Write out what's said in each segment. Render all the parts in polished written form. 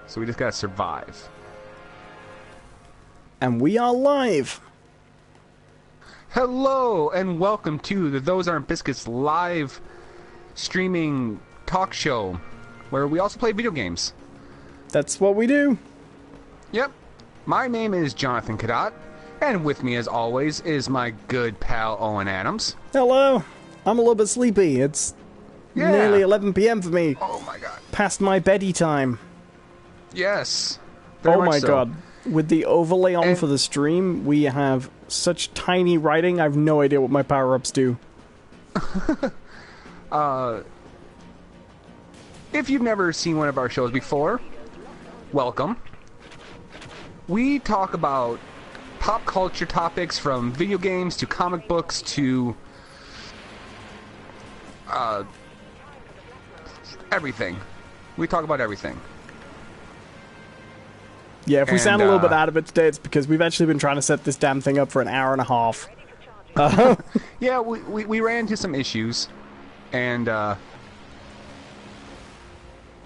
So we just gotta survive. And we are live! Hello, and welcome to the Those Aren't Biscuits live streaming talk show, where we also play video games. That's what we do. Yep. My name is Jonathan Cadotte, and with me, as always, is my good pal Owen Adams. Hello. I'm a little bit sleepy. It's nearly 11 p.m. for me. Oh my god. Past my beddy time. Yes. Very Oh much my so. god. With the overlay on And- for the stream, we have such tiny writing, I have no idea what my power-ups do. If you've never seen one of our shows before, welcome. We talk about pop culture topics from video games to comic books to everything. We talk about everything. Yeah, if we And, sound a little bit out of it today, it's because we've actually been trying to set this damn thing up for an hour and a half. Yeah, we ran into some issues, and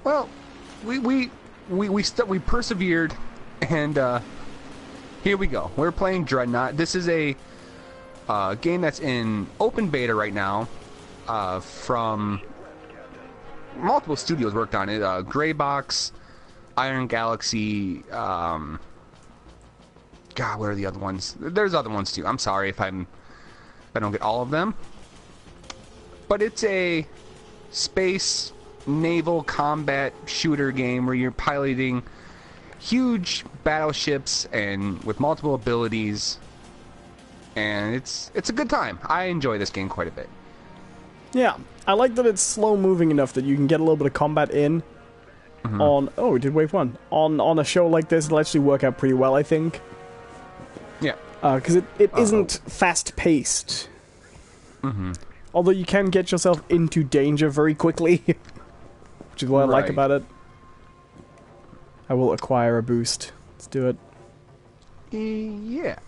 well, we persevered, and here we go. We're playing Dreadnought. This is a game that's in open beta right now, from multiple studios worked on it. Greybox, Iron Galaxy. God, where are the other ones? There's other ones too. I'm sorry if I don't get all of them. But it's a space naval combat shooter game where you're piloting huge battleships and with multiple abilities, and it's a good time. I enjoy this game quite a bit. Yeah, I like that it's slow-moving enough that you can get a little bit of combat in on... Oh, we did wave 1. On a show like this, it'll actually work out pretty well, I think. Yeah. Because it isn't fast-paced. Although you can get yourself into danger very quickly, which is what I like Right. about it. I will acquire a boost. Let's do it. Yeah.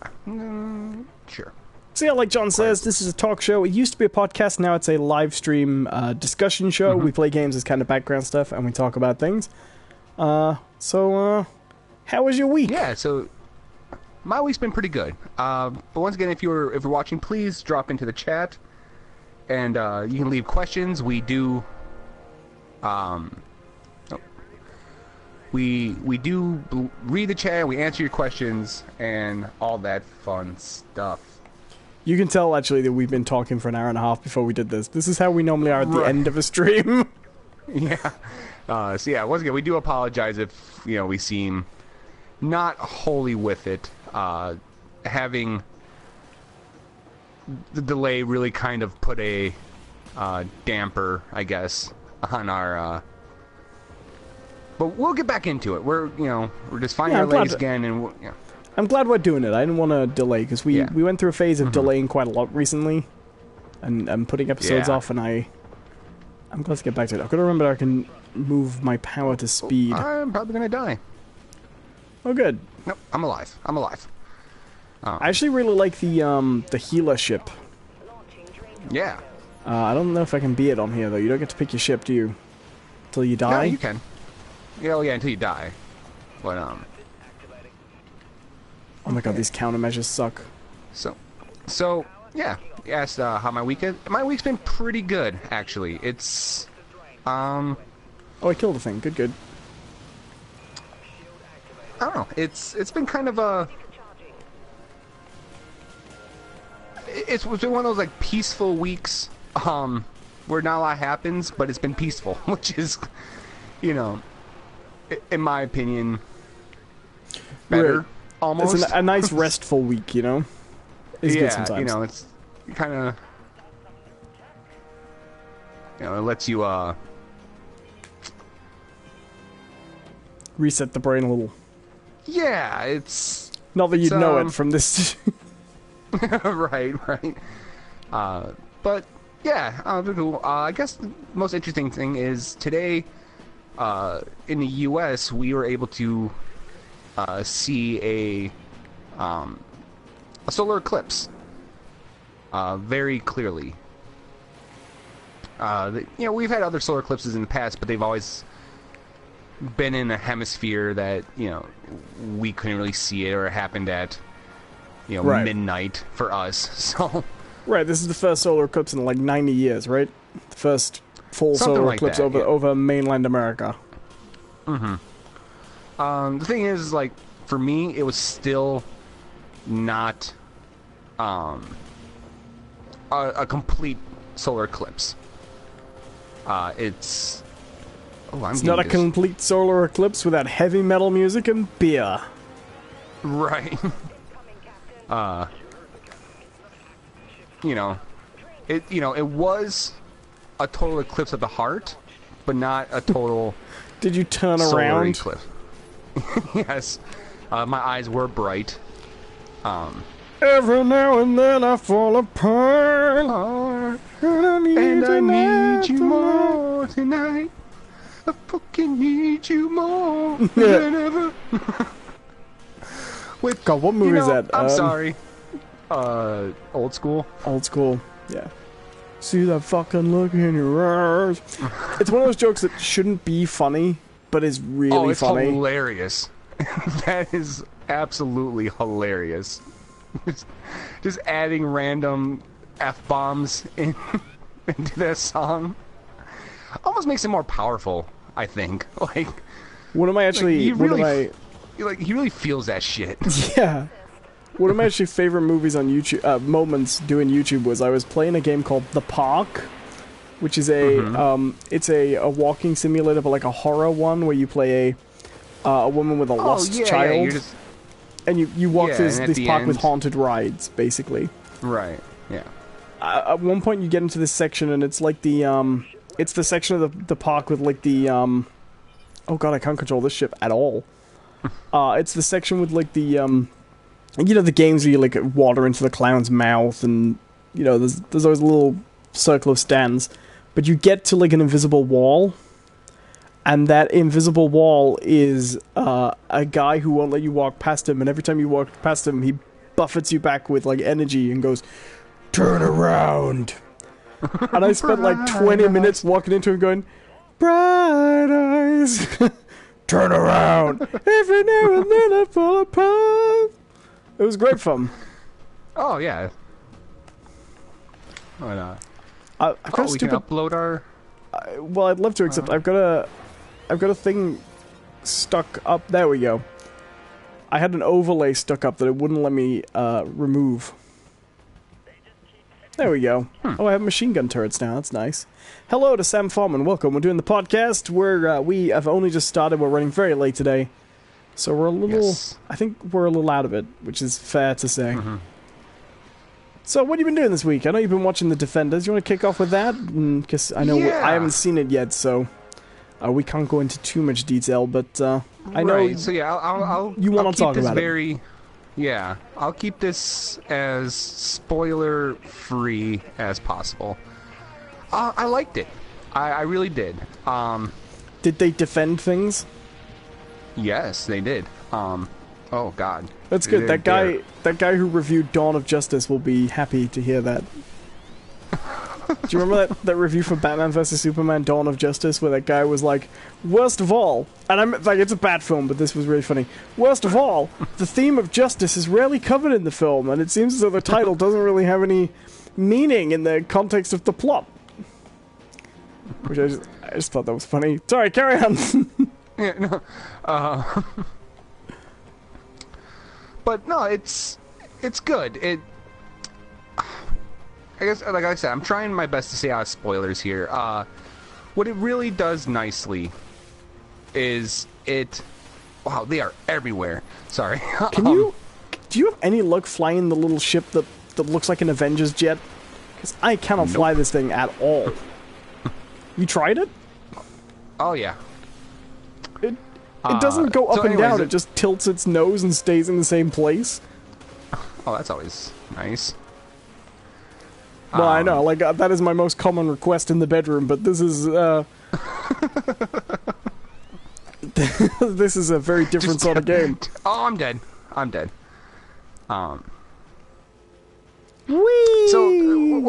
Sure. So yeah, like John says, this is a talk show. It used to be a podcast, now it's a live stream discussion show. We play games as kind of background stuff, and we talk about things. So how was your week? Yeah, so my week's been pretty good. But once again, if you're watching, please drop into the chat, and you can leave questions. We do, we do read the chat. We answer your questions and all that fun stuff. You can tell, actually, that we've been talking for an hour and a half before we did this. This is how we normally are at the Right. end of a stream. Yeah. So yeah, once again, we do apologize if we seem not wholly with it. Having the delay really kind of put a damper, I guess, on our. But we'll get back into it. We're just finding Yeah, our I'm glad legs to- again, and I'm glad we're doing it. I didn't want to delay, because we went through a phase of delaying quite a lot recently, and putting episodes Yeah. off, and I'm glad to get back to it. I've got to remember I can move my power to speed. I'm probably gonna die. Oh, good. Nope, I'm alive. I'm alive. I actually really like the healer ship. Yeah. I don't know if I can be it on here, though. You don't get to pick your ship, do you? Till you No, die? you can. Yeah, well, yeah, until you die. But Oh my god, these countermeasures suck. So yeah. You asked how my week is. My week's been pretty good, actually. It's Oh, I killed the thing. Good, good. I don't know. It's been kind of a. It's been one of those like peaceful weeks, where not a lot happens, but it's been peaceful, which is, in my opinion, better. Right. Almost. It's a nice restful week, you know? It's good sometimes. It's kind of. It lets you Reset the brain a little. Yeah, it's. Not that you'd know um, it from this. right. But yeah, cool. I guess the most interesting thing is today, in the U.S., we were able to see a solar eclipse very clearly. We've had other solar eclipses in the past, but they've always been in a hemisphere that, you know, we couldn't really see it, or it happened at, you know, midnight for us. So right, this is the first solar eclipse in like 90 years, right? The first full solar eclipse over mainland America. Mm-hmm. The thing is, like, for me, it was still not a complete solar eclipse. It's not a complete solar eclipse without heavy metal music and beer. Right. It was a total eclipse of the heart, but not a total. Did you turn around? Eclipse. Yes. My eyes were bright. Every now and then I fall apart, and I need you more tonight. I fucking need you more than ever. Wait, God, what movie is that? I'm sorry. Old School. Old School. Yeah. See that fucking look in your eyes. It's one of those jokes that shouldn't be funny, but is really funny. Hilarious. That is absolutely hilarious. Just adding random F-bombs into that song almost makes it more powerful, I think. Like, one of my actually... he really feels that shit. Yeah. One of my actually favorite movies on YouTube, moments doing YouTube, was I was playing a game called The Park, which is it's a walking simulator, but like a horror one where you play a woman with a lost child. Yeah, and you walk this park with haunted rides, basically. Right, yeah. At one point you get into this section, and it's like it's the section of the park with like oh god, I can't control this ship at all. It's the section with like the games where you like water into the clown's mouth, and there's always a little circle of stands, but you get to like an invisible wall, and that invisible wall is a guy who won't let you walk past him, and every time you walk past him, he buffets you back with like energy and goes, "Turn around." And I spent like 20 minutes walking into him going, "Bright eyes, turn around. Every now and then I fall apart." It was great fun. Oh yeah. Why not? We can upload our. Well, I'd love to, except I've got a thing stuck up. There we go. I had an overlay stuck up that it wouldn't let me remove. There we go. Oh, I have machine gun turrets now. That's nice. Hello to Sam Foreman. Welcome. We're doing the podcast. We have only just started. We're running very late today, so we're a little. Yes. I think we're a little out of it, which is fair to say. Mm-hmm. So, what have you been doing this week? I know you've been watching The Defenders. You want to kick off with that? Because I know I haven't seen it yet, so we can't go into too much detail. But I know. Right. So yeah, I'll you want to talk about it. Yeah, I'll keep this as spoiler-free as possible. I liked it. I really did. Did they defend things? Yes, they did. Oh God, that's good. That guy who reviewed Dawn of Justice will be happy to hear that. Do you remember that review for Batman vs Superman: Dawn of Justice, where that guy was like, "Worst of all," and I'm like, it's a bad film, but this was really funny. "Worst of all, the theme of justice is rarely covered in the film, and it seems as though the title doesn't really have any meaning in the context of the plot." Which I just thought that was funny. Sorry, carry on. Yeah, no. But no, it's good. I guess, like I said, I'm trying my best to stay out of spoilers here. What it really does nicely is wow, they are everywhere. Sorry. Do you have any luck flying the little ship that looks like an Avengers jet? Because I cannot fly this thing at all. You tried it? Oh yeah. It doesn't go up and down. It just tilts its nose and stays in the same place. Oh, that's always nice. Well, I know, like, that is my most common request in the bedroom, but this is, this is a very different sort of game. Oh, I'm dead. Whee! So,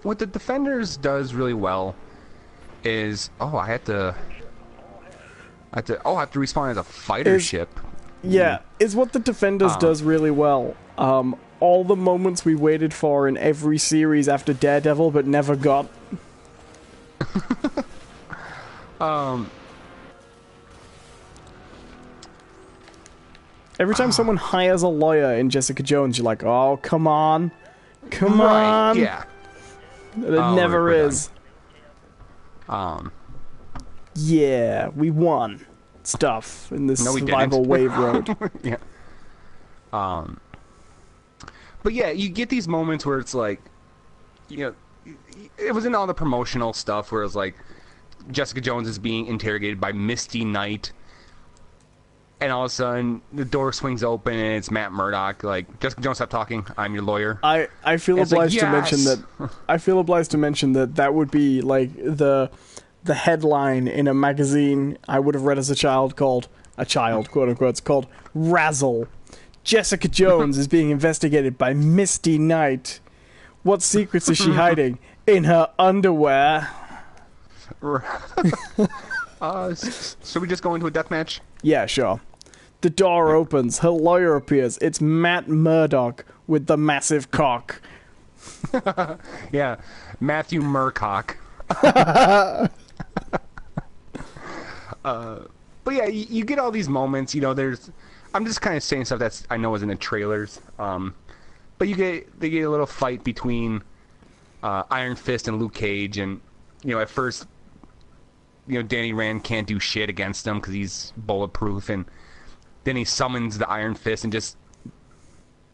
what the Defenders does really well is... Oh, I had to... I have to respawn as a fighter ship. Yeah, is what the Defenders does really well. All the moments we waited for in every series after Daredevil, but never got. Every time someone hires a lawyer in Jessica Jones, you're like, oh, come on. Come on. Yeah. It never is. Yeah, we won stuff in this survival wave road. Yeah. But yeah, you get these moments where it's like, you know, it was in all the promotional stuff where it was like Jessica Jones is being interrogated by Misty Knight, and all of a sudden the door swings open and it's Matt Murdock. Like, Jessica Jones, stop talking. I'm your lawyer. I feel obliged to mention that. I feel obliged to mention that would be like the headline in a magazine I would have read as a child, quote unquote. It's called Razzle. Jessica Jones is being investigated by Misty Knight. What secrets is she hiding? In her underwear. Should we just go into a deathmatch? Yeah, sure. The door opens. Her lawyer appears. It's Matt Murdock with the massive cock. Yeah, Matthew Murcock. But yeah, you get all these moments. You know, I'm just kind of saying stuff that's I know is in the trailers. But they get a little fight between Iron Fist and Luke Cage, and you know, at first, you know, Danny Rand can't do shit against him because he's bulletproof, and then he summons the Iron Fist and just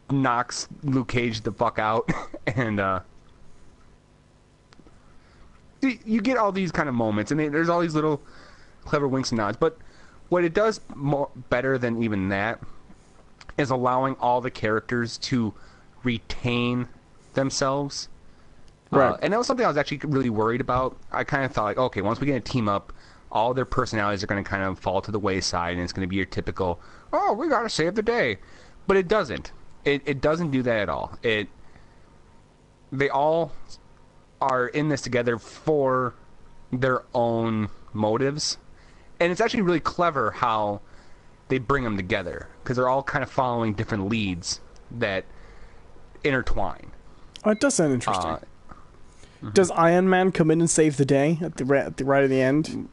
knocks Luke Cage the fuck out, and you get all these kind of moments, and there's all these little clever winks and nods. But what it does better than even that is allowing all the characters to retain themselves. Right. And that was something I was actually really worried about. I kind of thought, like, okay, once we get a team up, all their personalities are going to kind of fall to the wayside, and it's going to be your typical, oh, we got to save the day. But it doesn't. It doesn't do that at all. They all are in this together for their own motives. And it's actually really clever how they bring them together, because they're all kind of following different leads that intertwine. Oh, it does sound interesting. Does Iron Man come in and save the day at the right at the end?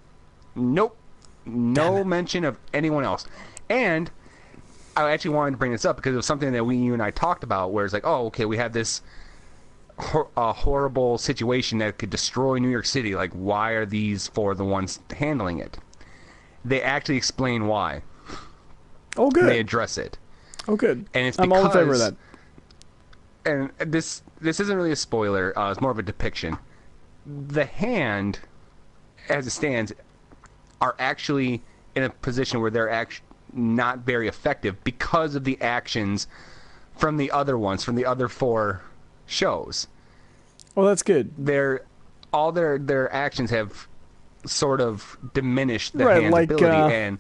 Nope. No mention of anyone else. And I actually wanted to bring this up because it was something that you and I talked about, where it's like, oh, okay, we have this horrible situation that could destroy New York City. Like, why are these four the ones handling it? They actually explain why. Oh, good. They address it. Oh, good. And it's I'm all in favor of that. And this isn't really a spoiler. It's more of a depiction. The Hand, as it stands, are actually in a position where they're not very effective because of the actions from the other ones, from the other four shows. Oh, that's good. All their actions have sort of diminished the Hand's ability, and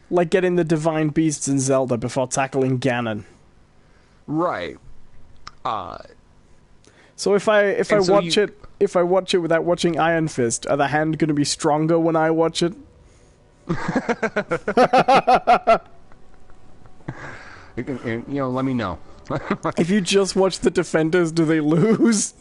like getting the divine beasts in Zelda before tackling Ganon. Right. So if I watch it without watching Iron Fist, are the Hand going to be stronger when I watch it? You know, let me know. If you just watch the Defenders, do they lose?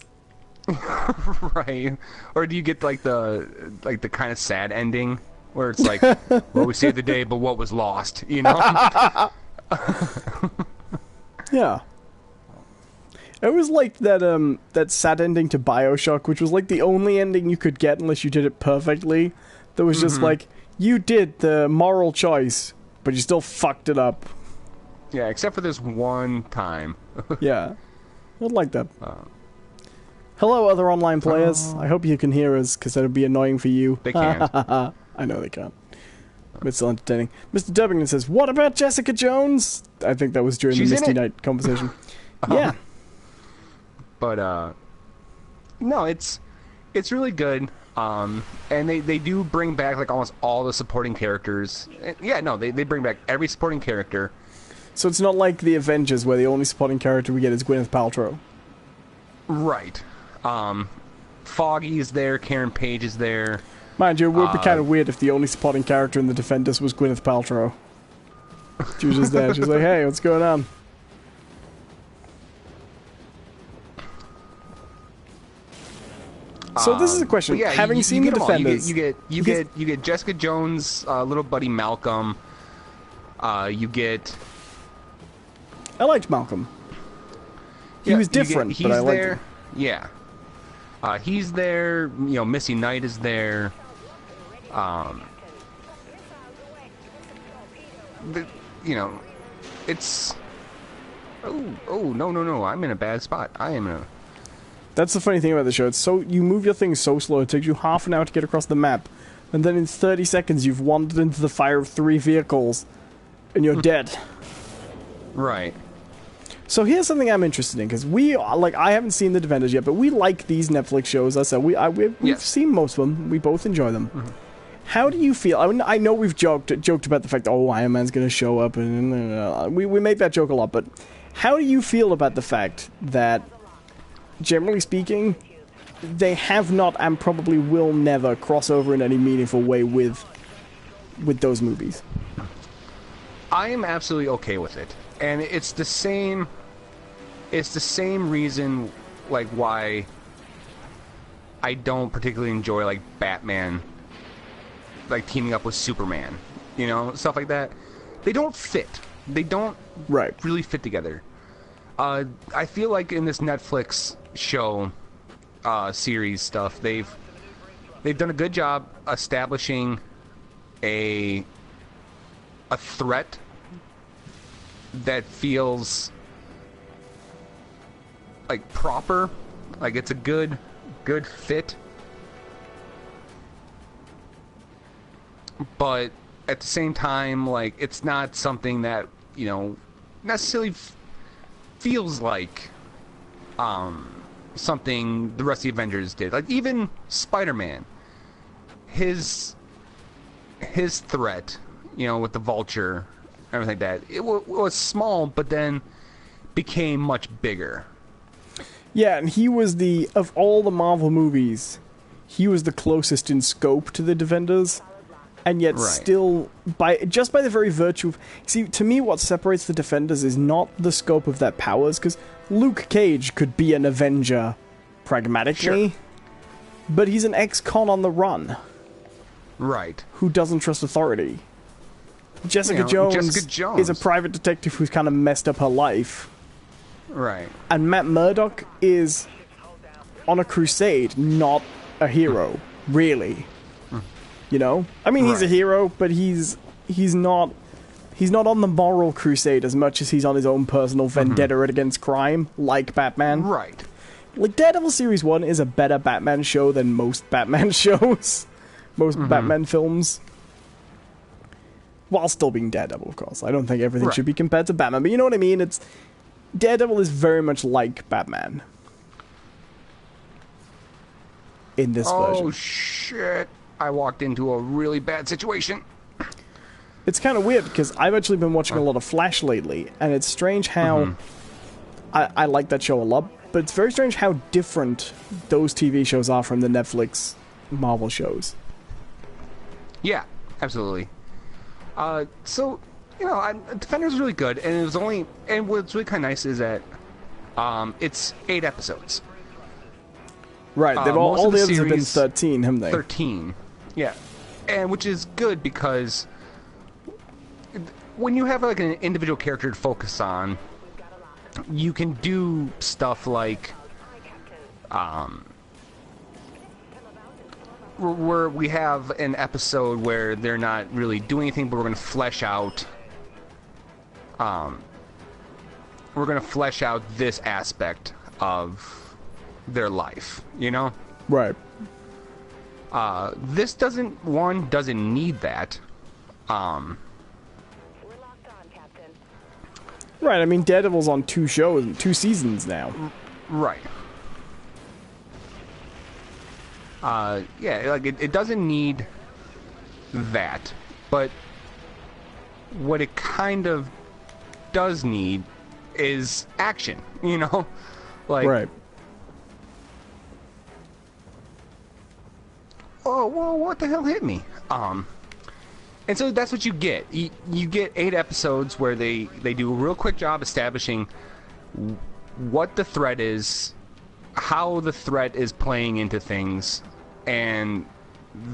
Right. Or do you get like the kind of sad ending where it's like, well, we saved the day, but what was lost? You know? Yeah. It was like that sad ending to BioShock, which was like the only ending you could get unless you did it perfectly. That was just like, you did the moral choice, but you still fucked it up. Yeah, except for this one time. Yeah. I'd like that. Hello, other online players. I hope you can hear us, because that would be annoying for you. They can't. I know they can't. But it's still entertaining. Mr. Dubbington says, what about Jessica Jones? I think that was during the Misty Knight conversation. Yeah. But, no, it's really good. And they do bring back, like, almost all the supporting characters. Yeah, no, they bring back every supporting character. So it's not like the Avengers, where the only supporting character we get is Gwyneth Paltrow. Right. Foggy is there, Karen Page is there. Mind you, it would be kind of weird if the only supporting character in the Defenders was Gwyneth Paltrow. She was just there. She was like, hey, what's going on? So this is a question. Yeah, Having seen the Defenders, you get Jessica Jones' little buddy Malcolm. You get. I liked Malcolm. He was different, but I liked him. Yeah. He's there. You know, Missy Knight is there. You know, it's. Oh no! I'm in a bad spot. I am in a. That's the funny thing about the show. It's so you move your thing so slow. It takes you half an hour to get across the map, and then in 30 seconds you've wandered into the fire of 3 vehicles, and you're dead. Right. So here's something I'm interested in, because I haven't seen the Defenders yet, but we like these Netflix shows. I said we've seen most of them. We both enjoy them. Mm-hmm. How do you feel? I mean, I know we've joked about the fact, Iron Man's going to show up, and we make that joke a lot. But how do you feel about the fact that, generally speaking, they have not and probably will never cross over in any meaningful way with those movies? I am absolutely okay with it, and it's the same reason, like, why I don't particularly enjoy, like, Batman, like, teaming up with Superman, you know, stuff like that. They don't fit. They don't really fit together. I feel like in this Netflix show series stuff, they've done a good job establishing a threat that feels like proper, like it's a good fit, but at the same time, like, it's not something that, you know, necessarily feels like something the rest of the Avengers did. Like, even Spider-Man, his threat, you know, with the Vulture, everything like that, it was small, but then became much bigger. Yeah, and he was of all the Marvel movies, he was the closest in scope to the Defenders, and yet still, by the very virtue of... See, to me, what separates the Defenders is not the scope of their powers, because Luke Cage could be an Avenger pragmatically, but he's an ex-con on the run. Right. Who doesn't trust authority. Jessica Jones is a private detective who's kind of messed up her life. Right. And Matt Murdock is on a crusade, not a hero, really. You know? I mean, he's a hero, but he's not on the moral crusade as much as he's on his own personal vendetta against crime, like Batman. Right. Like, Daredevil Series 1 is a better Batman show than most Batman shows. Most Batman films. While still being Daredevil, of course. I don't think everything should be compared to Batman, but you know what I mean? Daredevil is very much like Batman. In this version. Oh, shit. I walked into a really bad situation. It's kind of weird, because I've actually been watching a lot of Flash lately, and it's strange how... I like that show a lot, but it's very strange how different those TV shows are from the Netflix Marvel shows. Yeah, absolutely. So, you know, Defender's really good, and what's really kind of nice is that it's 8 episodes. Right, they've all the others have been 13, haven't they? 13, yeah. And which is good, because when you have, like, an individual character to focus on, you can do stuff like where we have an episode where they're not really doing anything, but we're going to flesh out this aspect of their life, you know? Right. This doesn't need that. Right, I mean, Daredevil's on 2 seasons now. Right. Yeah, like, it doesn't need that, but what it kind of does need is action, you know? Like... Right. oh, well, what the hell hit me? And so that's what you get. You get 8 episodes where they do a real quick job establishing what the threat is, how the threat is playing into things, and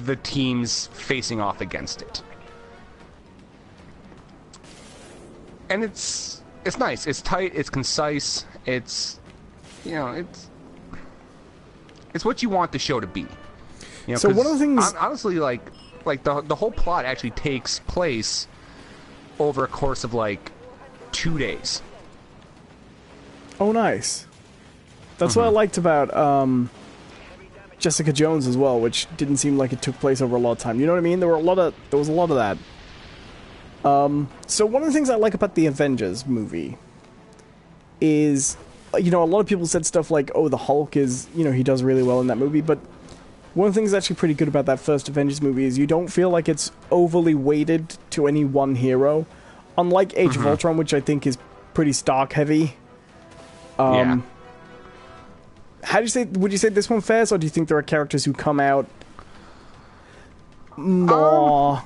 the teams facing off against it. And it's nice. It's tight. It's concise. It's it's what you want the show to be. You know, so one of the things, honestly, like the whole plot actually takes place over a course of like 2 days. Oh, nice. That's what I liked about Jessica Jones as well, which didn't seem like it took place over a lot of time. You know what I mean? There was a lot of that. So one of the things I like about the Avengers movie is, you know, a lot of people said stuff like, oh, the Hulk is, you know, he does really well in that movie, but one of the things that's actually pretty good about that first Avengers movie is you don't feel like it's overly weighted to any one hero, unlike Age of Ultron, which I think is pretty Stark heavy. Yeah. How do you say? Would you say this one fares, or do you think there are characters who come out more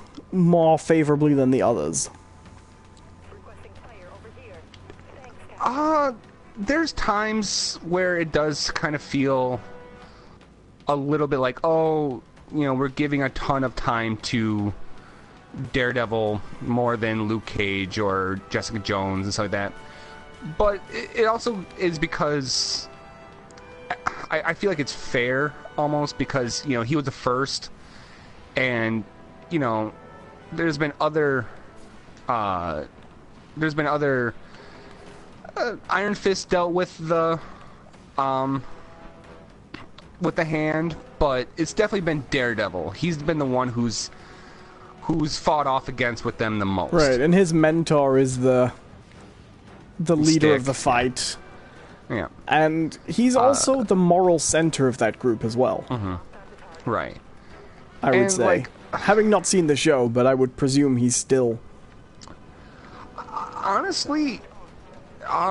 favorably than the others? There's times where it does kind of feel a little bit like, oh, you know, we're giving a ton of time to Daredevil more than Luke Cage or Jessica Jones and stuff like that. But it also is because I feel like it's fair almost because, you know, he was the first, and, you know, there's been other Iron Fist dealt with the hand, but it's definitely been Daredevil. He's been the one who's fought off against with them the most. Right, and his mentor is the leader of the fight. Yeah. And he's also the moral center of that group as well. Right. I would say. Like, having not seen the show, but I would presume he's still... Honestly,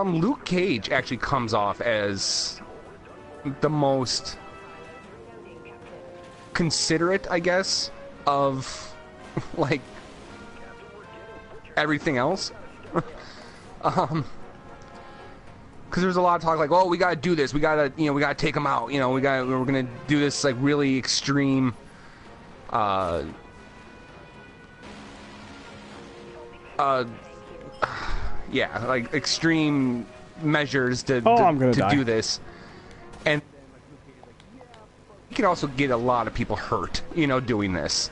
Luke Cage actually comes off as the most considerate, I guess, of, like, everything else. Because there's a lot of talk like, oh, we gotta do this, we gotta take him out, you know, we're gonna do this like really extreme, yeah, like extreme measures to do this, and you can also get a lot of people hurt, you know, doing this.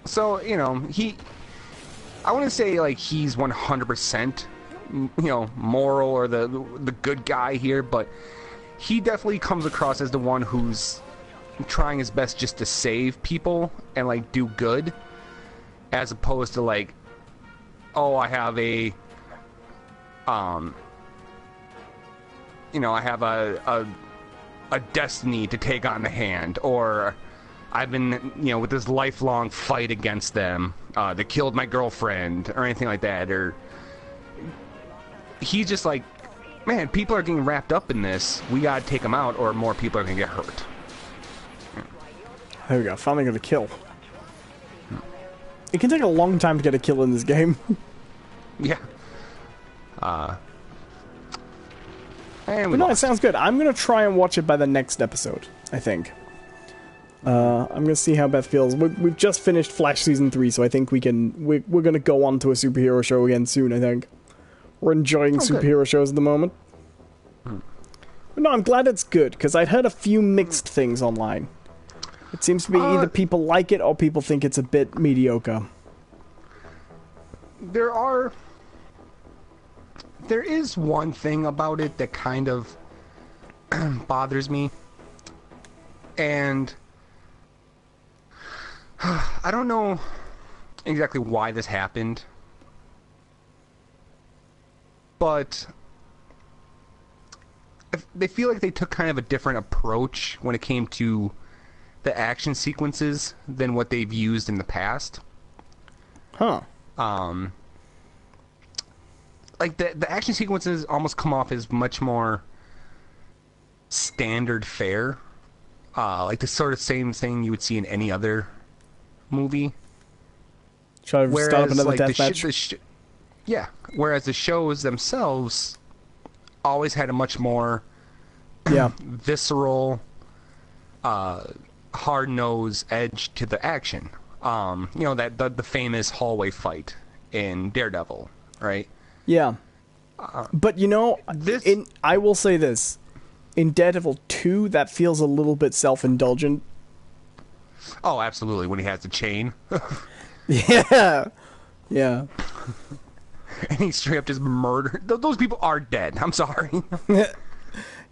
So, you know, I wouldn't say, like, he's 100%, you know, moral or the good guy here, but he definitely comes across as the one who's trying his best just to save people and, like, do good, as opposed to, like, oh, I have a, you know, I have a destiny to take on the hand, or I've been, you know, with this lifelong fight against them. They killed my girlfriend, or anything like that. Or he's just like, man, people are getting wrapped up in this. We gotta take them out, or more people are gonna get hurt. There we go. Finally got a kill. It can take a long time to get a kill in this game. Yeah. But no, it sounds good. I'm gonna try and watch it by the next episode, I think. I'm gonna see how Beth feels. We've just finished Flash Season 3, so I think we're gonna go on to a superhero show again soon, I think. We're enjoying superhero shows at the moment. But no, I'm glad it's good, because I'd heard a few mixed things online. It seems to be either people like it, or people think it's a bit mediocre. There is one thing about it that kind of bothers me. And I don't know exactly why this happened, but they feel like they took kind of a different approach when it came to the action sequences than what they've used in the past. Huh. like the action sequences almost come off as much more standard fare, like the sort of same thing you would see in any other movie. Try to start up another like deathmatch. Yeah, whereas the shows themselves always had a much more visceral, hard-nosed edge to the action. You know, that the famous hallway fight in Daredevil, right? Yeah. But you know, I will say this. In Daredevil 2, that feels a little bit self-indulgent. Oh, absolutely, when he has the chain. Yeah. Yeah. And he straight up just murdered... Those people are dead. I'm sorry.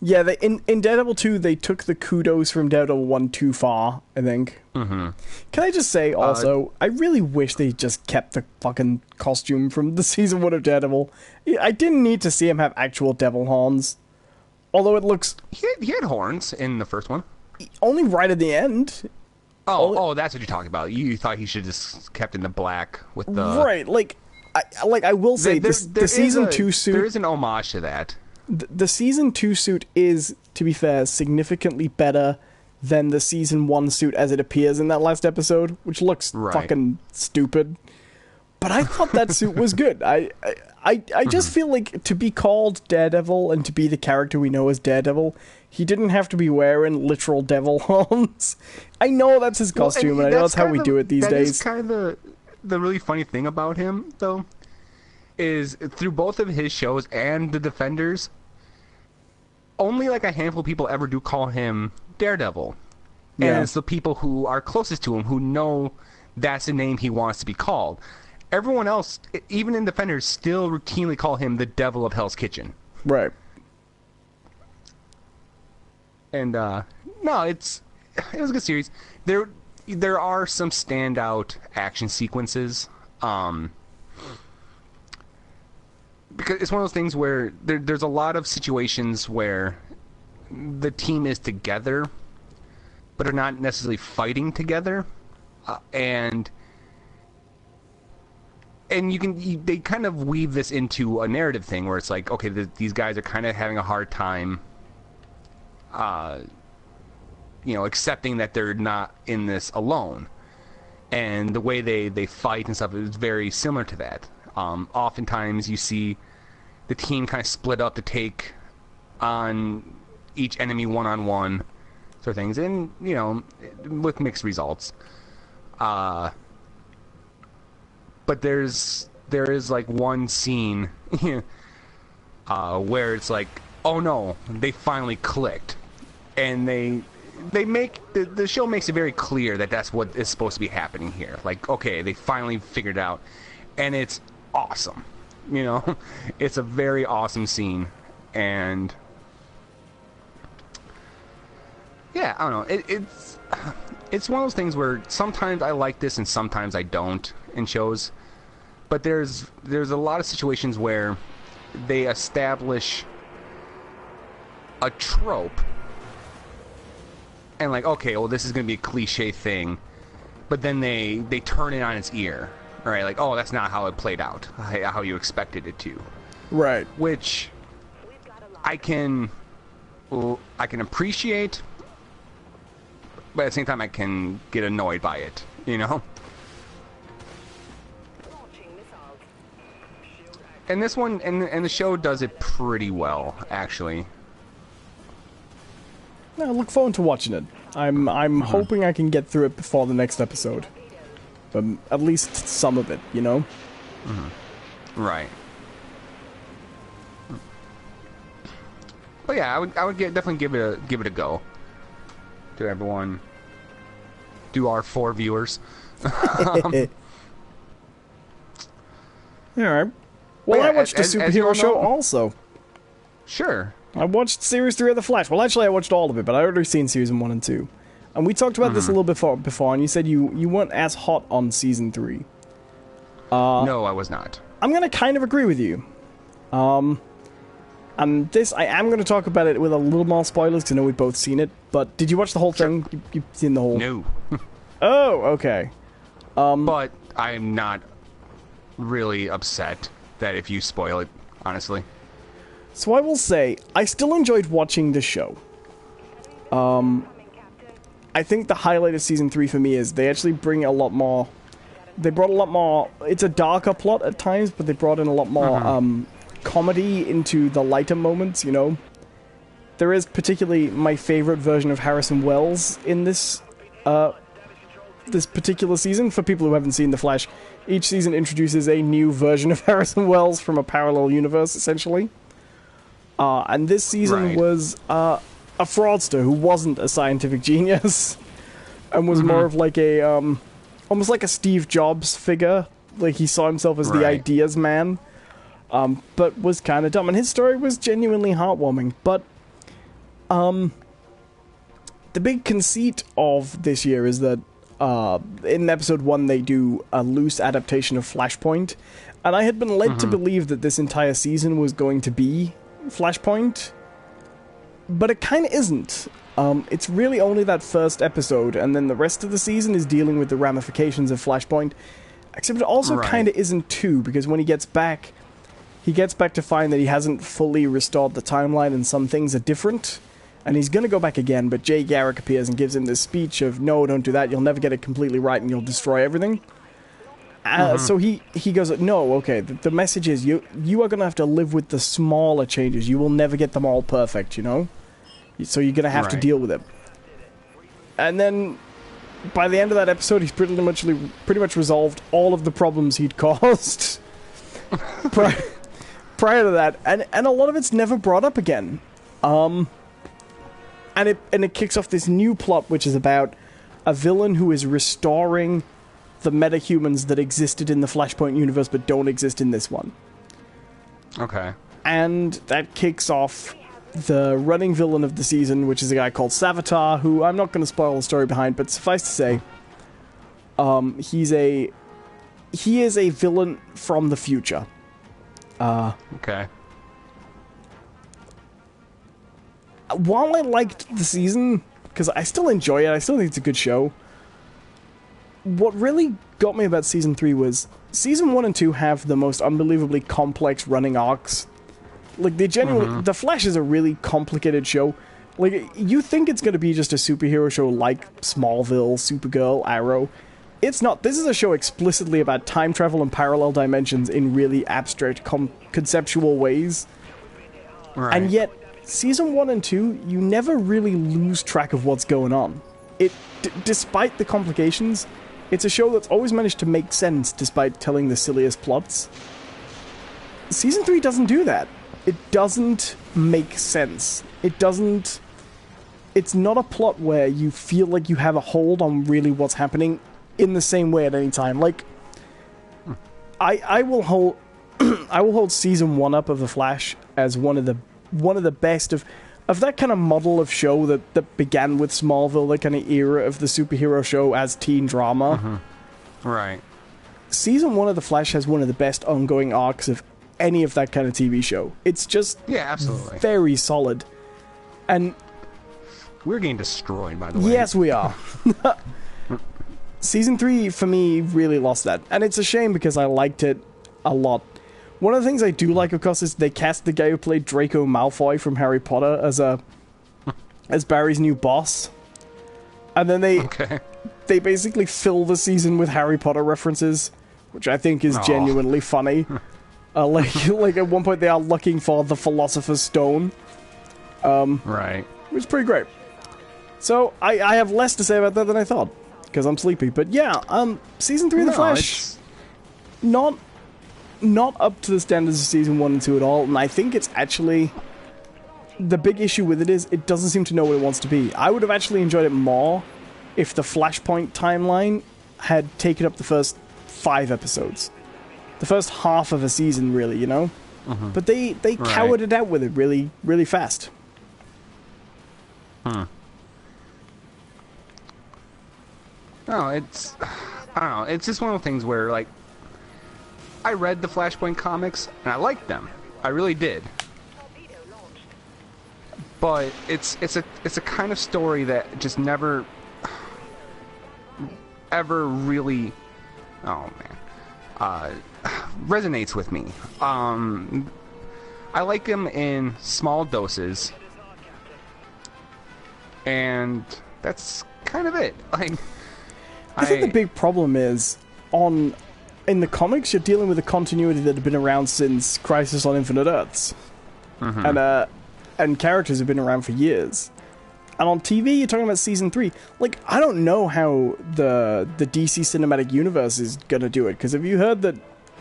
Yeah, in Daredevil 2, they took the kudos from Daredevil 1 too far, I think. Mm-hmm. Can I just say, also, I really wish they just kept the fucking costume from the season 1 of Daredevil. I didn't need to see him have actual devil horns. Although it looks... He had horns in the first one. Only right at the end. Oh, that's what you're talking about. You thought he should just kept in the black with the... Right, I will say, the season 2 suit... There is an homage to that. The season 2 suit is, to be fair, significantly better than the season 1 suit as it appears in that last episode, which looks fucking stupid. But I thought that suit was good. I just feel like to be called Daredevil and to be the character we know as Daredevil, he didn't have to be wearing literal devil horns. I know that's his costume, and I know that's how we do it these days. That's kind of the really funny thing about him, though, is through both of his shows and The Defenders, only like a handful of people ever do call him Daredevil. And it's the people who are closest to him who know that's the name he wants to be called. Everyone else, even in Defenders, still routinely call him the Devil of Hell's Kitchen. Right. And, no, it was a good series. There are some standout action sequences. Because it's one of those things where there's a lot of situations where the team is together, but are not necessarily fighting together, and they kind of weave this into a narrative thing where it's like, okay, these guys are kind of having a hard time, accepting that they're not in this alone, and the way they fight and stuff is very similar to that. Oftentimes you see the team kind of split up to take on each enemy one-on-one sort of things, and, with mixed results. But there is like one scene where it's like, oh no, they finally clicked. And they make, the show makes it very clear that that's what is supposed to be happening here. Like, okay, they finally figured it out. And it's awesome. It's a very awesome scene. And yeah, I don't know. It's one of those things where sometimes I like this and sometimes I don't in shows. But there's a lot of situations where they establish a trope and like, okay, well, this is going to be a cliche thing, but then they turn it on its ear. Right, like, oh, that's not how it played out, how you expected it to. Right. Which I can but at the same time I can get annoyed by it, And this one, and the show does it pretty well, actually. I look forward to watching it. I'm hoping I can get through it before the next episode. But at least some of it, Right. But yeah, I would definitely give it a go. To everyone, to our 4 viewers. All right. Well, I watched a superhero show also. Sure. I watched Series 3 of The Flash. Well, actually, I watched all of it, but I already seen Season 1 and 2. And we talked about this a little bit before, and you said you weren't as hot on Season 3. No, I was not. I'm going to kind of agree with you. And this, I am going to talk about it with a little more spoilers, because I know we've both seen it. But did you watch the whole thing? You've seen the whole... No. Oh, okay. But I'm not really upset that if you spoil it, honestly. So I will say, I still enjoyed watching the show. I think the highlight of Season 3 for me is they actually bring a lot more... They brought a lot more... It's a darker plot at times, but they brought in a lot more comedy into the lighter moments, you know? There is particularly my favorite version of Harrison Wells in this this particular season. For people who haven't seen The Flash, each season introduces a new version of Harrison Wells from a parallel universe, essentially. And this season was a fraudster who wasn't a scientific genius and was more of like a almost like a Steve Jobs figure. Like, he saw himself as the ideas man, but was kind of dumb. And his story was genuinely heartwarming. But the big conceit of this year is that in episode 1 they do a loose adaptation of Flashpoint, and I had been led to believe that this entire season was going to be Flashpoint, but it kind of isn't. It's really only that first episode, and then the rest of the season is dealing with the ramifications of Flashpoint, except it also kind of isn't too, because when he gets back to find that he hasn't fully restored the timeline and some things are different. And he's going to go back again, but Jay Garrick appears and gives him this speech of, no, don't do that, you'll never get it completely right and you'll destroy everything. So he goes, no, okay, the message is you are going to have to live with the smaller changes. You will never get them all perfect, you know? So you're going to have to deal with it. And then, by the end of that episode, he's pretty much resolved all of the problems he'd caused prior to that. And a lot of it's never brought up again. And it kicks off this new plot, which is about a villain who is restoring the metahumans that existed in the Flashpoint universe but don't exist in this one. Okay. And that kicks off the running villain of the season, which is a guy called Savitar, who I'm not going to spoil the story behind, but suffice to say, he is a villain from the future. Okay. While I liked the season, because I still enjoy it, I still think it's a good show, what really got me about Season 3 was Season 1 and 2 have the most unbelievably complex running arcs. Like, they genuinely... The Flash is a really complicated show. Like, you think it's going to be just a superhero show like Smallville, Supergirl, Arrow. It's not. This is a show explicitly about time travel and parallel dimensions in really abstract, conceptual ways. Right. And yet... Season 1 and 2, you never really lose track of what's going on. Despite the complications, it's a show that's always managed to make sense despite telling the silliest plots. Season 3 doesn't do that. It doesn't make sense. It's not a plot where you feel like you have a hold on really what's happening in the same way at any time. Like, I will hold Season 1 up of The Flash as one of the best of that kind of model of show that began with Smallville, that kind of era of the superhero show as teen drama. Right. Season 1 of The Flash has one of the best ongoing arcs of any of that kind of TV show. It's just absolutely very solid. And we're getting destroyed, by the way. Yes, we are. Season 3, for me, really lost that. And it's a shame because I liked it a lot. One of the things I do like, of course, is they cast the guy who played Draco Malfoy from Harry Potter as Barry's new boss. And then they basically fill the season with Harry Potter references, which I think is genuinely funny. Like at one point they are looking for the Philosopher's Stone. Right. Which is pretty great. So, I have less to say about that than I thought, because I'm sleepy. But yeah, Season 3 of The Flash, not up to the standards of Season 1 and 2 at all, and I think it's actually... The big issue with it is, it doesn't seem to know what it wants to be. I would have actually enjoyed it more if the Flashpoint timeline had taken up the first 5 episodes. The first half of a season, really, you know? But they cowered it out with it really, really fast. No, it's... I don't know, it's just one of the things where, like, I read the Flashpoint comics, and I liked them. I really did. But it's a kind of story that just never ever really resonates with me. I like them in small doses, and that's kind of it. Like, I think the big problem is in the comics, you're dealing with a continuity that had been around since Crisis on Infinite Earths, and characters have been around for years. And on TV, you're talking about season 3. Like, I don't know how the DC Cinematic Universe is gonna do it, because have you heard that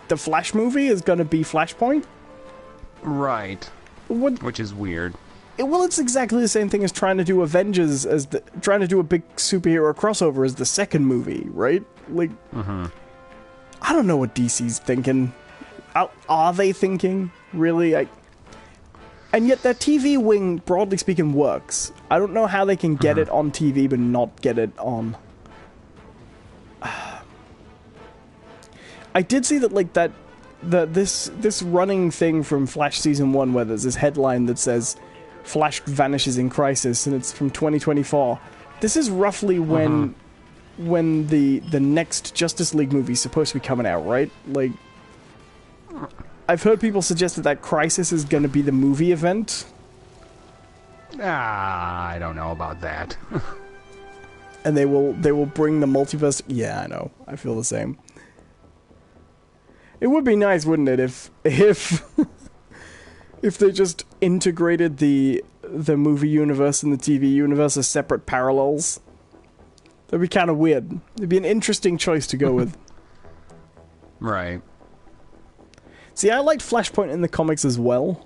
the Flash movie is gonna be Flashpoint? Right. Which is weird. Well, it's exactly the same thing as trying to do Avengers, trying to do a big superhero crossover as the second movie, right? Like, I don't know what DC's thinking. Are they thinking? Really? And yet their TV wing, broadly speaking, works. I don't know how they can get it on TV but not get it on... I did see that, like, this running thing from Flash Season 1 where there's this headline that says Flash vanishes in Crisis, and it's from 2024. This is roughly when the next Justice League movie is supposed to be coming out, right? Like... I've heard people suggest that Crisis is going to be the movie event. I don't know about that. And they will bring the multiverse... Yeah, I know. I feel the same. It would be nice, wouldn't it, if if they just integrated the movie universe and the TV universe as separate parallels. That'd be kind of weird. It'd be an interesting choice to go with. Right. See, I liked Flashpoint in the comics as well.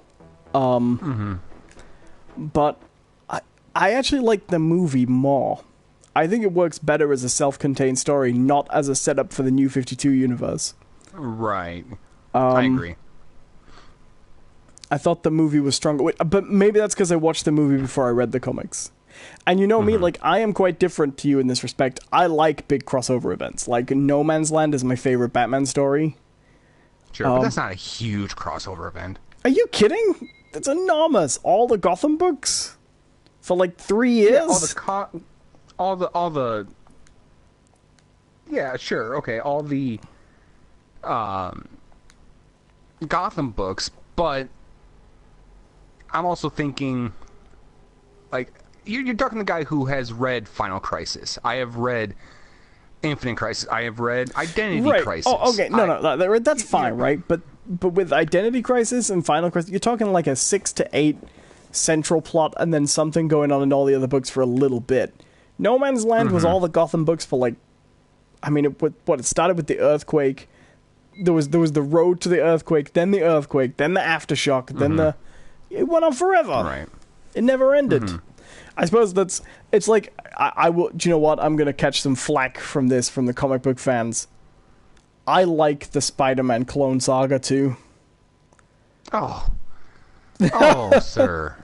But I actually like the movie more. I think it works better as a self-contained story, not as a setup for the New 52 universe. Right. I agree. I thought the movie was stronger. But maybe that's because I watched the movie before I read the comics. And you know me, like, I am quite different to you in this respect. I like big crossover events. Like, No Man's Land is my favorite Batman story. Sure, but that's not a huge crossover event. Are you kidding? That's enormous. All the Gotham books for like 3 years. Yeah, all the. Yeah, sure, okay, all the Gotham books, but I'm also thinking, like, you're talking to the guy who has read Final Crisis. I have read Infinite Crisis. I have read Identity Crisis. Oh, okay. No, that's fine, right? But with Identity Crisis and Final Crisis, you're talking like a 6 to 8 central plot and then something going on in all the other books for a little bit. No Man's Land was all the Gotham books for, like... I mean, it started with the earthquake. There was the road to the earthquake, then the aftershock, then it went on forever. Right. It never ended. I suppose it's like, I will, do you know what? I'm going to catch some flack from the comic book fans. I like the Spider-Man Clone Saga too. Oh, sir.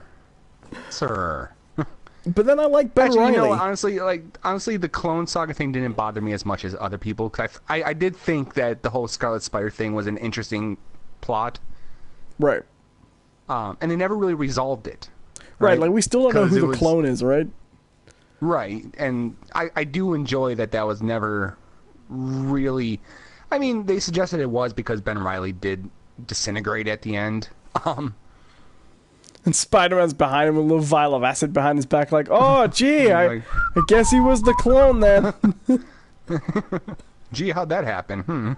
But then I like Ben Reilly. You know, honestly, the Clone Saga thing didn't bother me as much as other people. Cause I did think that the whole Scarlet Spider thing was an interesting plot. Right. And they never really resolved it. Right, like we still don't know who the clone is, right? Right, and I do enjoy that was never really... I mean, they suggested it was because Ben Reilly did disintegrate at the end. And Spider-Man's behind him with a little vial of acid behind his back, like, oh, gee, I guess he was the clone then. Gee, how'd that happen?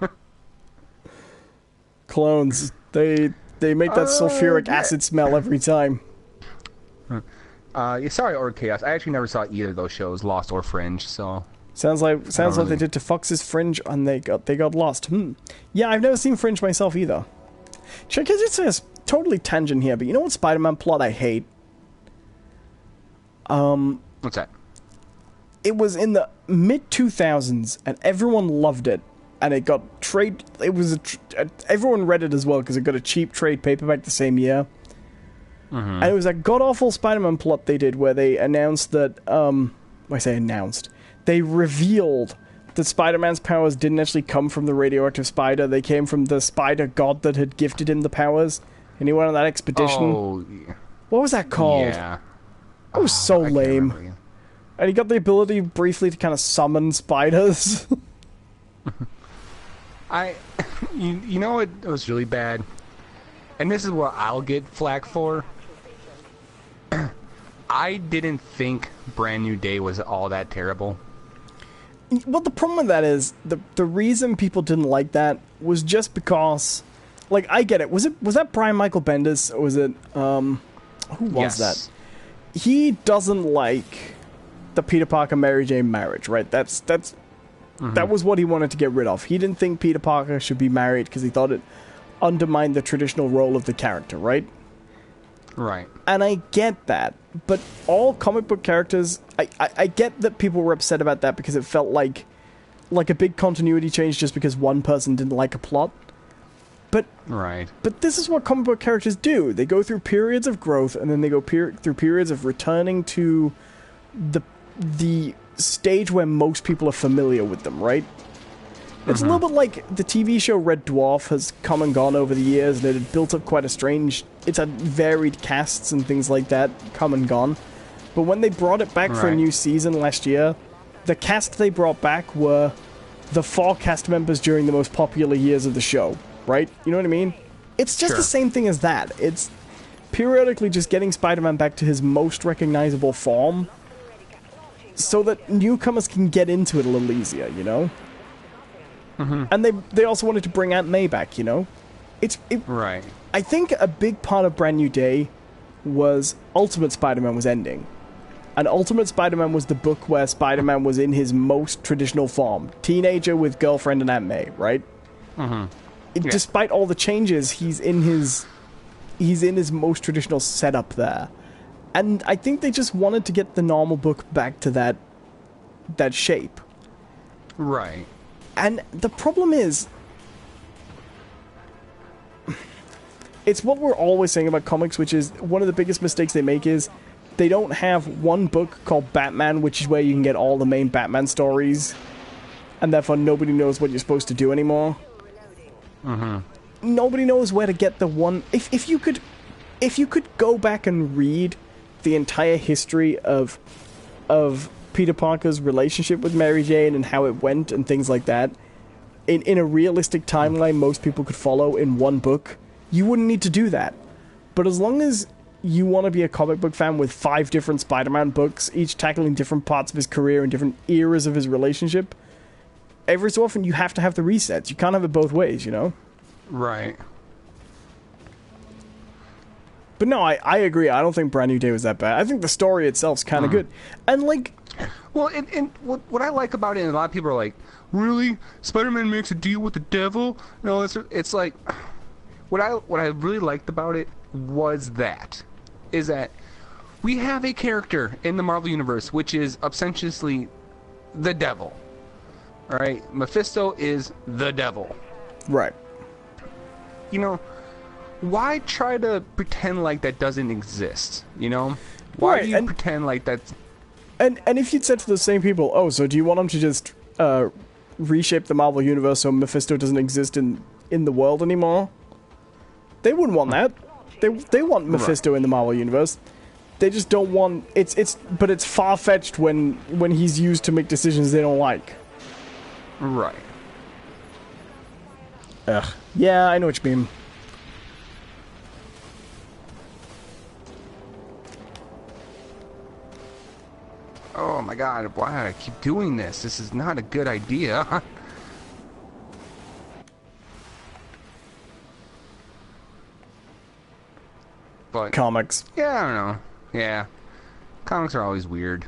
Clones, they make that sulfuric acid smell every time. Sorry, Or Chaos. I actually never saw either of those shows, Lost or Fringe. So sounds like they did to Fox's Fringe, and they got lost. Yeah, I've never seen Fringe myself either. Check it. It's a totally tangent here, but you know what Spider-Man plot I hate? What's that? It was in the mid-2000s, and everyone loved it. And it got trade. It was everyone read it as well because it got a cheap trade paperback the same year. And it was a god-awful Spider-Man plot they did where they announced that, they revealed that Spider-Man's powers didn't actually come from the radioactive spider. They came from the spider god that had gifted him the powers. And he went on that expedition. Oh, yeah. What was that called? Yeah. It was so lame. And he got the ability briefly to kind of summon spiders. You know what was really bad? and this is what I'll get flack for. I didn't think Brand New Day was all that terrible. Well, the problem with that is the reason people didn't like that was just because, like, I get it. Was that Brian Michael Bendis, or was it who was that? He doesn't like the Peter Parker Mary Jane marriage, right? That was what he wanted to get rid of. He didn't think Peter Parker should be married because he thought it undermined the traditional role of the character, right? Right. And I get that, but all comic book characters, I get that people were upset about that because it felt like a big continuity change just because one person didn't like a plot. But this is what comic book characters do. They go through periods of growth, and then they go through periods of returning to the stage where most people are familiar with them, right? It's a little bit like the TV show Red Dwarf has come and gone over the years, and it had built up quite a strange... It's had varied casts and things like that, come and gone. But when they brought it back for a new season last year, the cast they brought back were the 4 cast members during the most popular years of the show, right? You know what I mean? It's just the same thing as that. It's periodically just getting Spider-Man back to his most recognizable form so that newcomers can get into it a little easier, you know? And they also wanted to bring Aunt May back, you know? Right. I think a big part of Brand New Day was Ultimate Spider-Man was ending. And Ultimate Spider-Man was the book where Spider-Man was in his most traditional form. Teenager with girlfriend and Aunt May, right? Despite all the changes, he's in his most traditional setup there. And I think they just wanted to get the normal book back to that shape. Right. And the problem is, it's what we're always saying about comics, which is one of the biggest mistakes they make is they don't have one book called Batman, which is where you can get all the main Batman stories, and therefore nobody knows what you're supposed to do anymore. Nobody knows where to get the one... If you could go back and read the entire history of Peter Parker's relationship with Mary Jane and how it went and things like that, in a realistic timeline most people could follow in one book, you wouldn't need to do that. But as long as you want to be a comic book fan with 5 different Spider-Man books, each tackling different parts of his career and different eras of his relationship, every so often you have to have the resets. You can't have it both ways, you know? Right. But no, I agree. I don't think Brand New Day was that bad. I think the story itself's kind of good. And, like... Well, and what I like about it, and a lot of people are like, really? Spider-Man makes a deal with the devil? No, it's like... What I really liked about it was that we have a character in the Marvel Universe which is essentially the devil. Alright? Mephisto is the devil. Right. You know, why try to pretend like that doesn't exist? You know? Why do you pretend like that's... And if you'd said to the same people, oh, so do you want them to just reshape the Marvel Universe so Mephisto doesn't exist in the world anymore? They wouldn't want that. They want Mephisto in the Marvel Universe. They just don't want... But it's far-fetched when he's used to make decisions they don't like. Right. Ugh. Yeah, I know what you mean. Oh my god, why do I keep doing this? This is not a good idea. But comics. Yeah, I don't know. Yeah. Comics are always weird.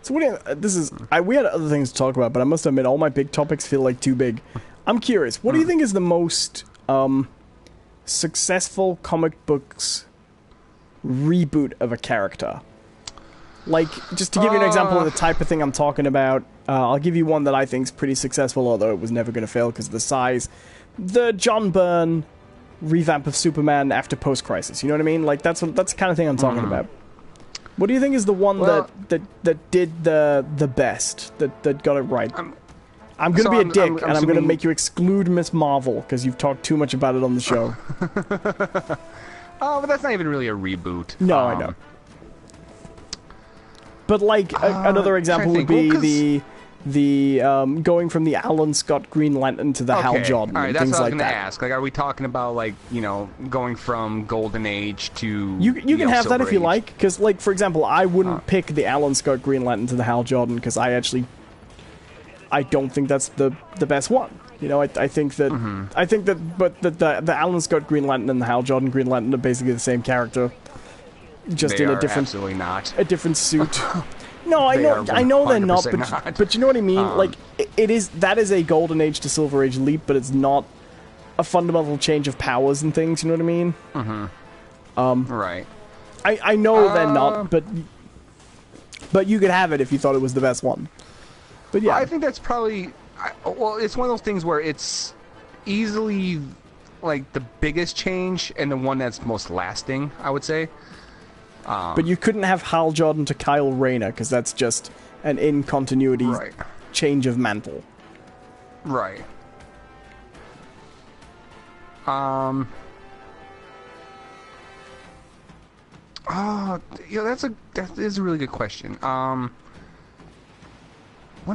So what do you, we had other things to talk about, but I must admit all my big topics feel like too big. I'm curious, what do you think is the most successful comic books reboot of a character? Like, just to give you an example of the type of thing I'm talking about, I'll give you one that I think is pretty successful, although it was never going to fail because of the size. The John Byrne revamp of Superman after Post-Crisis. You know what I mean? Like, that's the kind of thing I'm talking about. What do you think is the one that did the best, that got it right? I'm going to be a dick, and I'm going to make you exclude Miss Marvel, because you've talked too much about it on the show. Oh, but that's not even really a reboot. No, I know. But, like, another example would be the going from the Alan Scott Green Lantern to the Hal Jordan, all right, and that's things what I was like gonna that. ask. Like, are we talking about like going from Golden Age to You can have that Silver if you Age? like, because like for example, I wouldn't pick the Alan Scott Green Lantern to the Hal Jordan because I don't think that's the best one. You know, I think that the Alan Scott Green Lantern and the Hal Jordan Green Lantern are basically the same character, just They in are a different absolutely not. a different suit. No, They are I know they're not, 100% but you know what I mean. Like that is a Golden Age to Silver Age leap, but it's not a fundamental change of powers and things. You know what I mean? Right. I know they're not, but you could have it if you thought it was the best one. But yeah, I think that's probably well. It's one of those things where it's easily like the biggest change and the one that's most lasting, I would say. but you couldn't have Hal Jordan to Kyle Rayner because that's just an in-continuity Right. change of mantle. Right. That is a really good question. One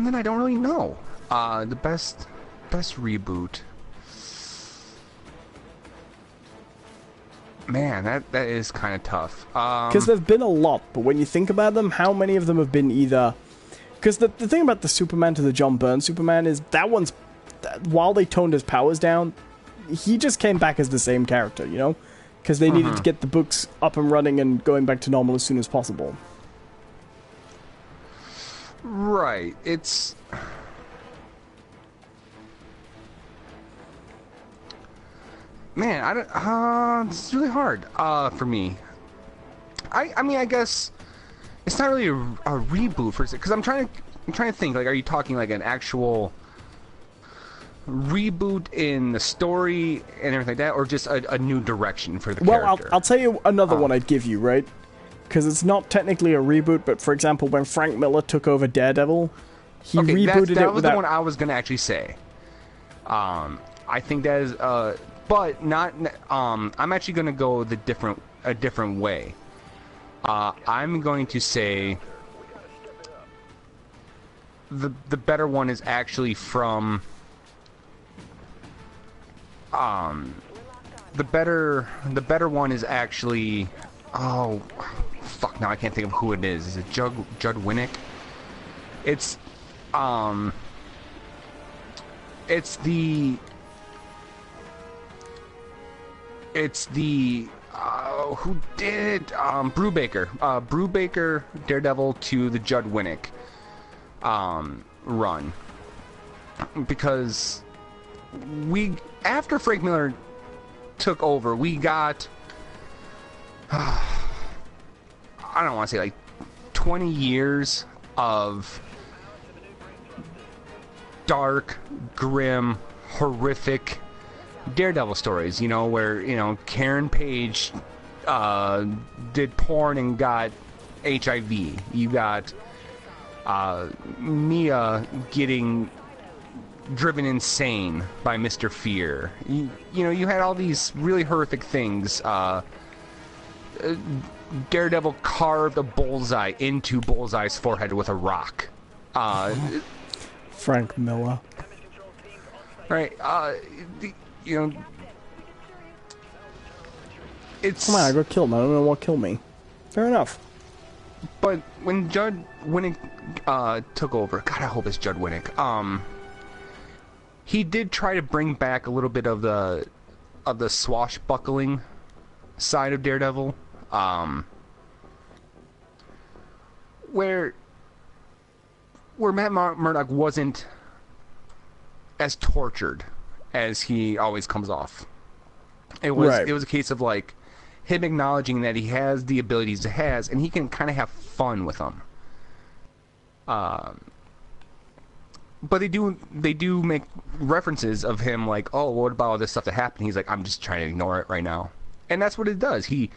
that I don't really know. The best reboot. Man, that is kind of tough. Because there've been a lot, but when you think about them, how many of them have been either... Because the thing about the Superman to the John Byrne Superman is that one's... While they toned his powers down, he just came back as the same character, you know? Because they needed to get the books up and running and going back to normal as soon as possible. Right. It's... Man, I don't... it's really hard for me. I mean, I guess it's not really a reboot for because I'm trying to think. Like, are you talking like an actual reboot in the story and everything like that, or just a new direction for the character? Well, I'll tell you another one I'd give you, right? Because it's not technically a reboot, but for example, when Frank Miller took over Daredevil, he rebooted it. That was the one I was gonna actually say. I think that is, but not. I'm actually gonna go a different way. I'm going to say the better one is actually from. The better one is actually. Oh, fuck! Now I can't think of who it is. Is it Judd Winnick? It's the who did Brubaker Daredevil to the Judd Winnick run, because after Frank Miller took over, we got I don't want to say like 20 years of dark, grim, horrific Daredevil stories, you know, where, you know, Karen Page did porn and got HIV. You got Mia getting driven insane by Mr. Fear. You know, you had all these really horrific things. Daredevil carved a bullseye into Bullseye's forehead with a rock. Frank Miller. Right, you know, it's... Come on, I got killed. I don't know what killed me. Fair enough. But when Judd Winnick took over, God, I hope it's Judd Winnick. He did try to bring back a little bit of the swashbuckling side of Daredevil, where Matt Murdock wasn't as tortured as he always comes off. It was a case of like him acknowledging that he has the abilities he has, and he can kind of have fun with them. But they do make references of him like, oh, what about all this stuff that happened? He's like, I'm just trying to ignore it right now, and that's what it does. He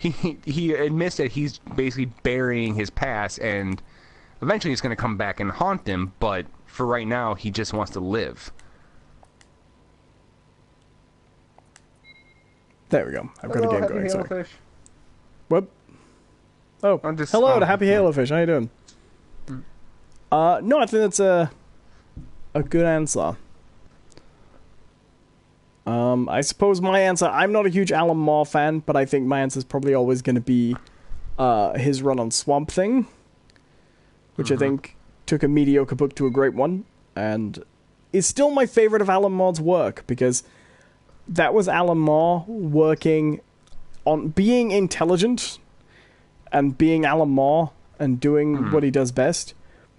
admits that he's basically burying his past, and eventually it's going to come back and haunt him. But for right now, he just wants to live. There we go. I've got a game going. Sorry. Fish. What? Oh, hello to Happy Halofish. How you doing? No, I think that's a good answer. I suppose my answer, I'm not a huge Alan Moore fan, but I think my answer is probably always going to be his run on Swamp Thing, which I think took a mediocre book to a great one, and is still my favorite of Alan Moore's work, because that was Alan Moore working on being intelligent and being Alan Moore and doing what he does best,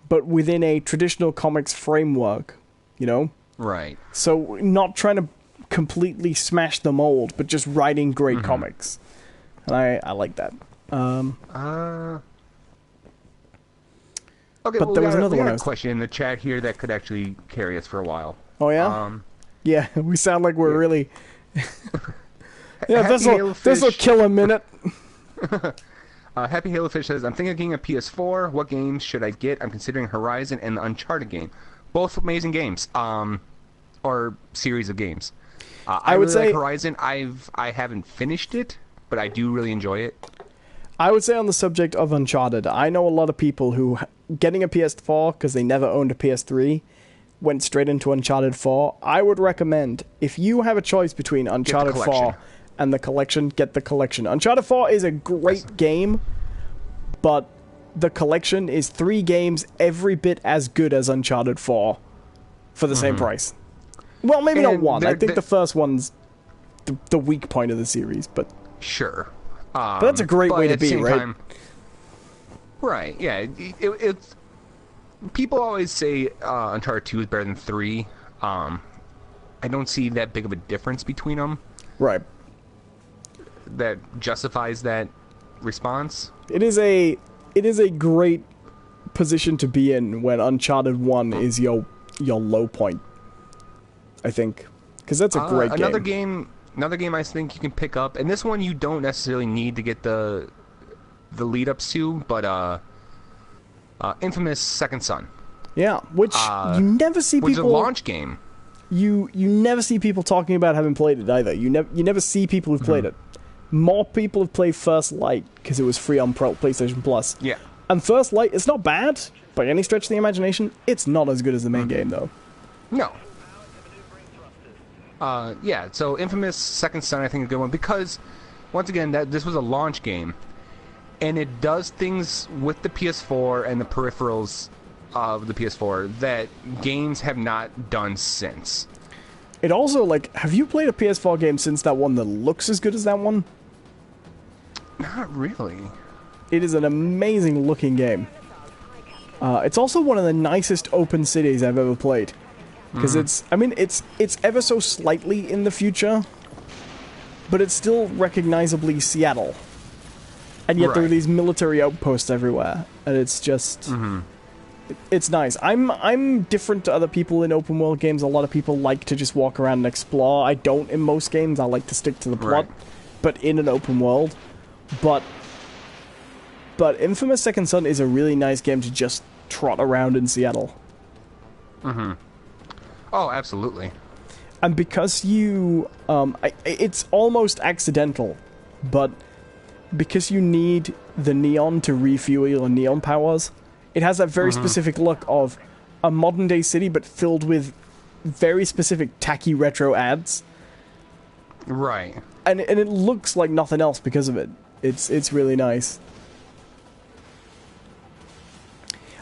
but within a traditional comics framework, you know? Right. So not trying to completely smash the mold, but just writing great comics. And I like that. Okay, but there was another one. A question in the chat here that could actually carry us for a while. Oh yeah, yeah. We sound like we're really. Yeah, this will kill a minute. Happy Halofish says, "I'm thinking of getting a PS4. What games should I get? I'm considering Horizon and the Uncharted game. Both amazing games. Or series of games. I would say like Horizon. I haven't finished it, but I do really enjoy it. I would say on the subject of Uncharted, I know a lot of people who, getting a PS4 because they never owned a PS3, went straight into Uncharted 4. I would recommend, if you have a choice between Uncharted 4 and the collection, get the collection. Uncharted 4 is a great game, but the collection is 3 games every bit as good as Uncharted 4 for the same price. Well, maybe not one. I think the first one's the weak point of the series, but... Sure. But that's a great way to be, right? Time, right, yeah. It's people always say Uncharted 2 is better than 3. I don't see that big of a difference between them. Right. That justifies that response. It is a great position to be in when Uncharted 1 is your low point, I think. Because that's a great game. Another game I think you can pick up, and this one you don't necessarily need to get the lead-ups to, but Infamous Second Son. Yeah, which you never see people... Which is a launch game. You never see people talking about having played it either. You never see people who've played it. More people have played First Light, because it was free on PlayStation Plus. Yeah. And First Light, it's not bad, by any stretch of the imagination. It's not as good as the main game, though. No. Yeah, so Infamous Second Son I think is a good one, because, once again, this was a launch game, and it does things with the PS4 and the peripherals of the PS4 that games have not done since. It also, like, have you played a PS4 game since that one that looks as good as that one? Not really. It is an amazing looking game. It's also one of the nicest open cities I've ever played. Because it's ever so slightly in the future, but it's still recognizably Seattle. And yet there are these military outposts everywhere, and it's just... It's nice. I'm different to other people in open world games. A lot of people like to just walk around and explore. I don't in most games. I like to stick to the plot, but in an open world. But Infamous Second Son is a really nice game to just trot around in Seattle. Oh, absolutely. And because you... it's almost accidental, but because you need the neon to refuel your neon powers, it has that very specific look of a modern-day city, but filled with very specific tacky retro ads. Right. And it looks like nothing else because of it. It's really nice.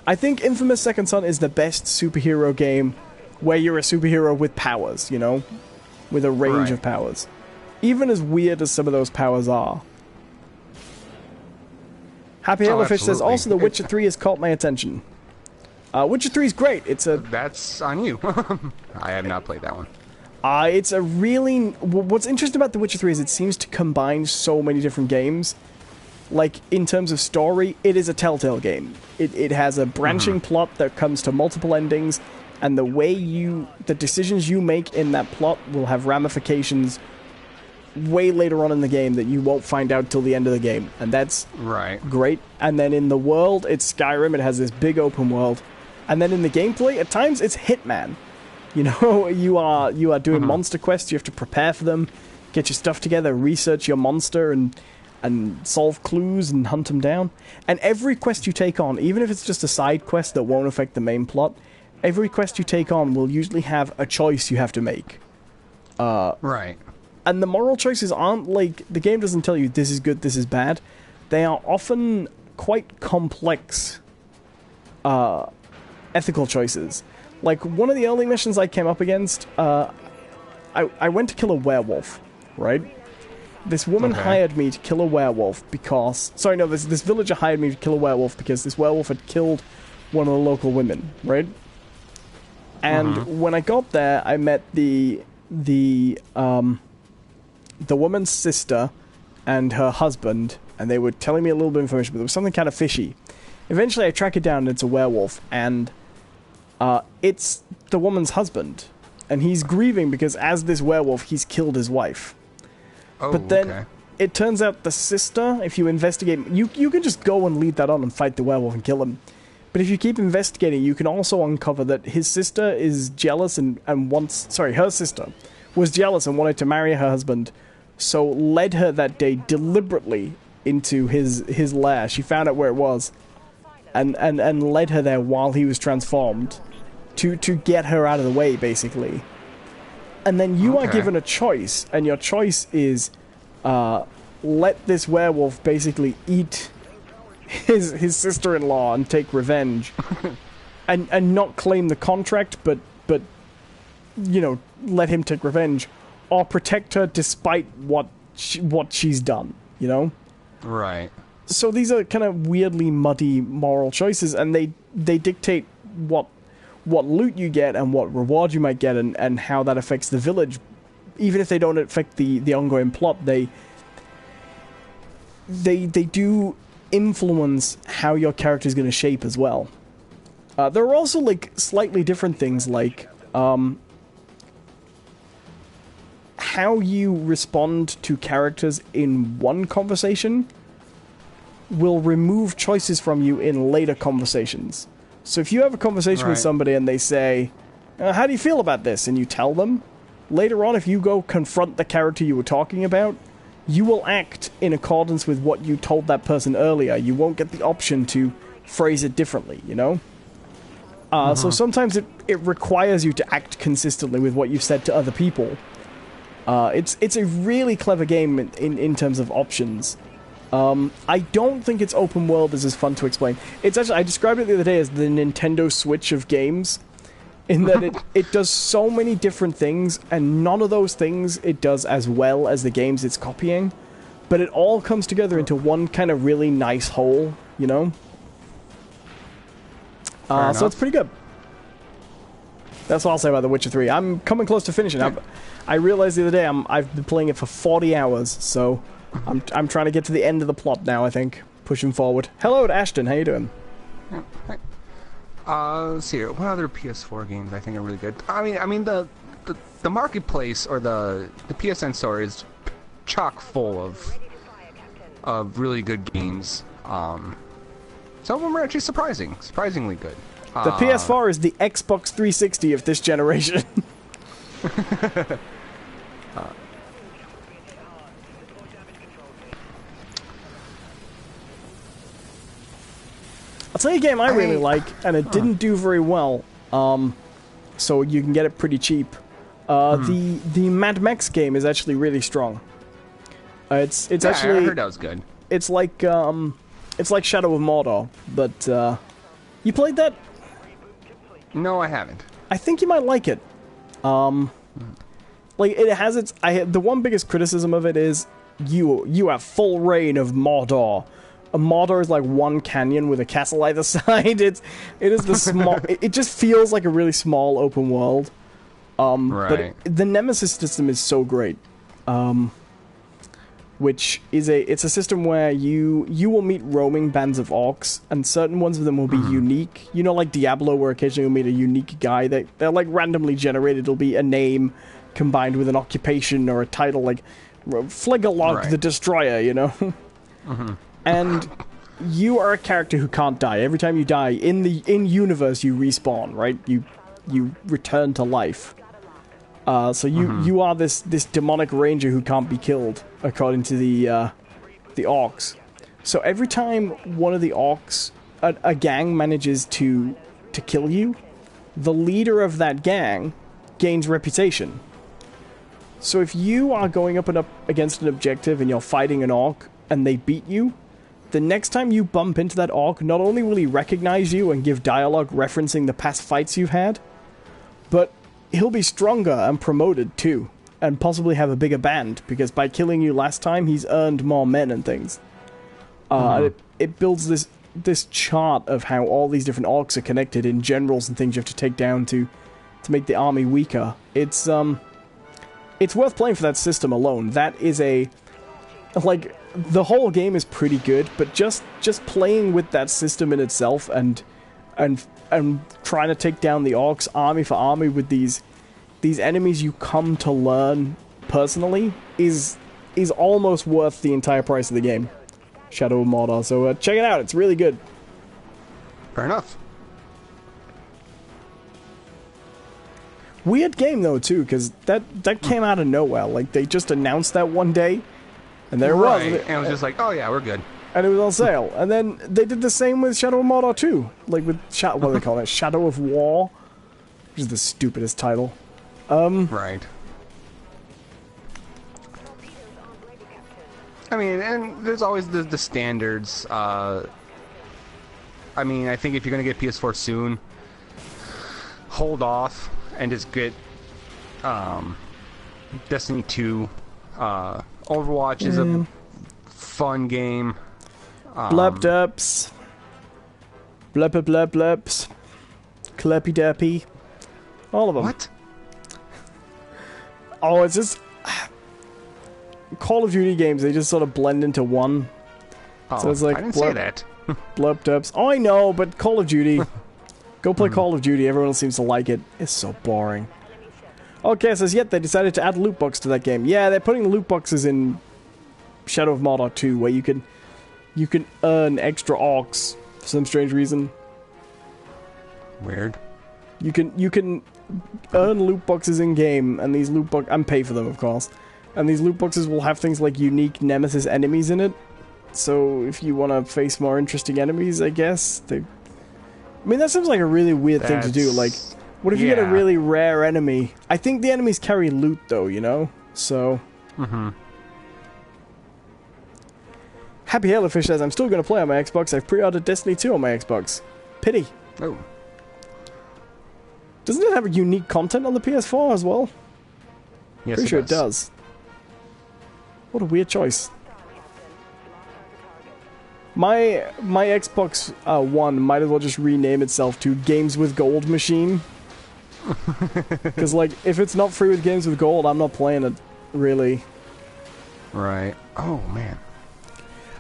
I think Infamous Second Son is the best superhero game where you're a superhero with powers, you know? With a range of powers. Even as weird as some of those powers are. Happy Halofish says, also The Witcher 3 has caught my attention. Witcher 3 is great. That's on you. I have not played that one. It's a really... What's interesting about The Witcher 3 is it seems to combine so many different games. Like, in terms of story, it is a Telltale game. It has a branching plot that comes to multiple endings, and the decisions you make in that plot will have ramifications way later on in the game that you won't find out till the end of the game, and that's great. And then in the world, it's Skyrim. It has this big open world, and then in the gameplay, at times it's Hitman. You know, you are doing monster quests. You have to prepare for them, get your stuff together, research your monster, and solve clues and hunt them down. And every quest you take on, even if it's just a side quest that won't affect the main plot, every quest you take on will usually have a choice you have to make. Right. And the moral choices aren't like... The game doesn't tell you this is good, this is bad. They are often quite complex ethical choices. Like, one of the early missions I came up against, I went to kill a werewolf, right? This woman hired me to kill a werewolf because... Sorry, no, this villager hired me to kill a werewolf because this werewolf had killed one of the local women, right? And when I got there, I met the woman's sister and her husband, and they were telling me a little bit of information, but there was something kind of fishy. Eventually, I track it down, and it's a werewolf, and it's the woman's husband. And he's grieving because as this werewolf, he's killed his wife. Oh, but then it turns out the sister, if you investigate... You can just go and lead that on and fight the werewolf and kill him. But if you keep investigating, you can also uncover that his sister is jealous and wants... Sorry, her sister was jealous and wanted to marry her husband, so led her that day deliberately into his lair. She found out where it was and led her there while he was transformed to get her out of the way, basically. And then you are given a choice, and your choice is let this werewolf basically eat his sister-in-law and take revenge, and not claim the contract, but you know, let him take revenge, or protect her despite what she's done, you know? Right. So these are kind of weirdly muddy moral choices, and they dictate what loot you get and what reward you might get, and how that affects the village. Even if they don't affect the ongoing plot, they do influence how your character is going to shape as well. There are also like slightly different things, like how you respond to characters in one conversation will remove choices from you in later conversations. So if you have a conversation with somebody and they say, how do you feel about this? And you tell them, later on, if you go confront the character you were talking about, you will act in accordance with what you told that person earlier. You won't get the option to phrase it differently, you know? So sometimes it requires you to act consistently with what you've said to other people. It's a really clever game in terms of options. I don't think its open world is as fun to explain. It's actually, I described it the other day as the Nintendo Switch of games, in that it does so many different things, and none of those things it does as well as the games it's copying, but it all comes together into one kind of really nice whole, you know? So it's pretty good. That's what I'll say about The Witcher 3. I'm coming close to finishing. I realized the other day I've been playing it for 40 hours, so I'm trying to get to the end of the plot now, I think. Pushing forward. Hello to Ashton, how you doing? Let's see here. What other PS4 games I think are really good? I mean the marketplace, or the PSN store, is chock full of really good games. Some of them are actually surprisingly good. The PS4 is the Xbox 360 of this generation. I'll tell you a game I really like, and it didn't do very well, so you can get it pretty cheap. The Mad Max game is actually really strong. It's actually... I heard that was good. It's like Shadow of Mordor, but you played that? No, I haven't. I think you might like it. Like, it has its... the one biggest criticism of it is you have full reign of Mordor. Mordor is like one canyon with a castle either side. It is the small... it just feels like a really small open world. But the Nemesis system is so great. Which is it's a system where you will meet roaming bands of orcs, and certain ones of them will be unique. You know, like Diablo, where occasionally you'll meet a unique guy. They're like randomly generated. It'll be a name combined with an occupation or a title, like Flegalog the Destroyer, you know? And you are a character who can't die. Every time you die, in-universe you respawn, right? You return to life. So you are this demonic ranger who can't be killed, according to the the orcs. So every time one of the orcs, a gang manages to kill you, the leader of that gang gains reputation. So if you are going up against an objective and you're fighting an orc and they beat you, the next time you bump into that orc, not only will he recognize you and give dialogue referencing the past fights you've had, but he'll be stronger and promoted too, and possibly have a bigger band, because by killing you last time, he's earned more men and things. It builds this chart of how all these different orcs are connected in generals and things you have to take down to make the army weaker. It's worth playing for that system alone. That is like, the whole game is pretty good, but just playing with that system in itself and trying to take down the orcs army for army with these enemies you come to learn personally is almost worth the entire price of the game. Shadow of Mordor. So check it out. It's really good. Fair enough. Weird game though too, because that came out of nowhere. Like they just announced that one day, and there it was. And it was just like, oh yeah, we're good. And it was on sale. And then they did the same with Shadow of Mordor too. Like with what do they call it? Shadow of War, which is the stupidest title. Right. I mean, and there's always the standards. I mean, I think if you're gonna get PS4 soon, hold off and just get Destiny 2. Overwatch is a fun game. Blub-dubs. Blub-blub-blubs. Clappy-dappy. All of them. What? Oh, it's just... Call of Duty games, they just sort of blend into one. Oh, so it's like I didn't say that. Blub-dubs. Oh, I know, but Call of Duty. Go play Call of Duty, everyone seems to like it. It's so boring. Okay, it says, yet they decided to add loot boxes to that game. Yeah, they're putting loot boxes in Shadow of Mordor 2, where you can earn extra orcs for some strange reason. Weird. You can earn loot boxes in game, and these loot boxes, and pay for them, of course. And these loot boxes will have things like unique nemesis enemies in it. So if you want to face more interesting enemies, I guess I mean, that seems like a really weird thing to do. Like, what if you get a really rare enemy? I think the enemies carry loot, though, you know? So... Happy Halofish says, I'm still going to play on my Xbox. I've pre-ordered Destiny 2 on my Xbox. Pity. Oh. Doesn't it have unique content on the PS4 as well? Yes, Pretty sure it does. What a weird choice. My Xbox One might as well just rename itself to Games with Gold Machine. Because, like, if it's not free with Games with Gold, I'm not playing it, really. Right. Oh, man.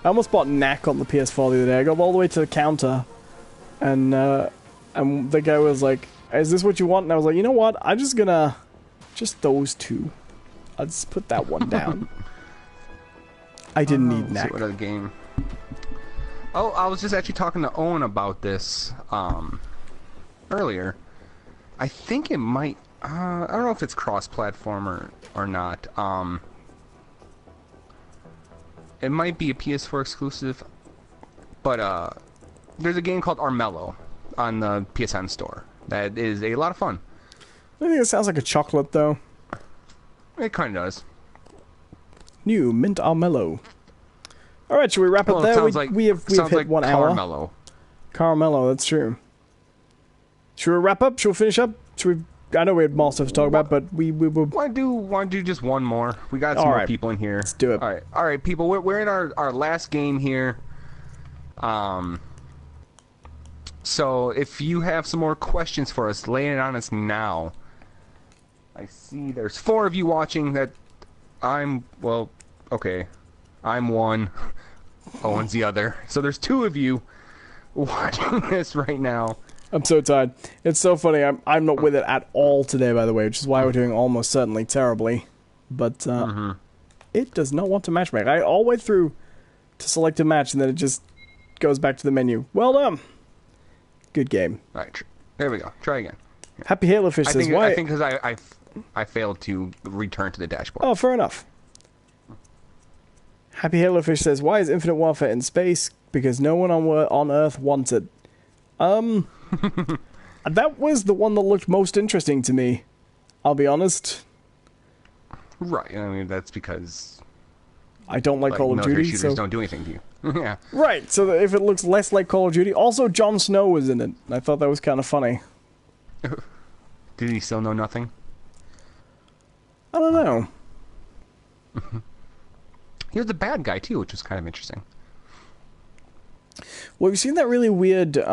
I almost bought Knack on the PS4 the other day. I got all the way to the counter, and the guy was like, is this what you want? And I was like, you know what? I'm just gonna... Just those two. I'll just put that one down. I didn't need Knack. What other game? Oh, I was just actually talking to Owen about this earlier. I think it might... I don't know if it's cross-platform or not. It might be a PS4 exclusive, but there's a game called Armello on the PSN store that is a lot of fun. I think it sounds like a chocolate, though. It kind of does. New Mint Armello. Alright, should we wrap it there? We have hit like 1 hour. Caramello. Caramello, that's true. Should we wrap up? Should we finish up? Should we... I know we had more stuff to talk about, but we will... Want to do just one more? We got some more people in here. Let's do it. All right, people. We're in our last game here. So if you have some more questions for us, lay it on us now. I see there's 4 of you watching. I'm one. Owen's the other. So there's 2 of you watching this right now. I'm so tired. It's so funny. I'm not with it at all today, by the way, which is why we're doing almost certainly terribly. But it does not want to matchmake. I all the way through to select a match, and then it just goes back to the menu. Well done. Good game. All right, there we go. Try again. Happy Halofish says, why... I think because I failed to return to the dashboard. Oh, fair enough. Happy Halofish says, why is Infinite Warfare in space? Because no one on Earth wants it. That was the one that looked most interesting to me. I'll be honest. Right. I mean, that's because I don't like Call of Duty. Shooters so don't do anything to you. Yeah. Right. So that if it looks less like Call of Duty, also Jon Snow was in it. I thought that was kind of funny. Did he still know nothing? I don't know. He was the bad guy too, which was kind of interesting. Well, we've seen that really weird. Do you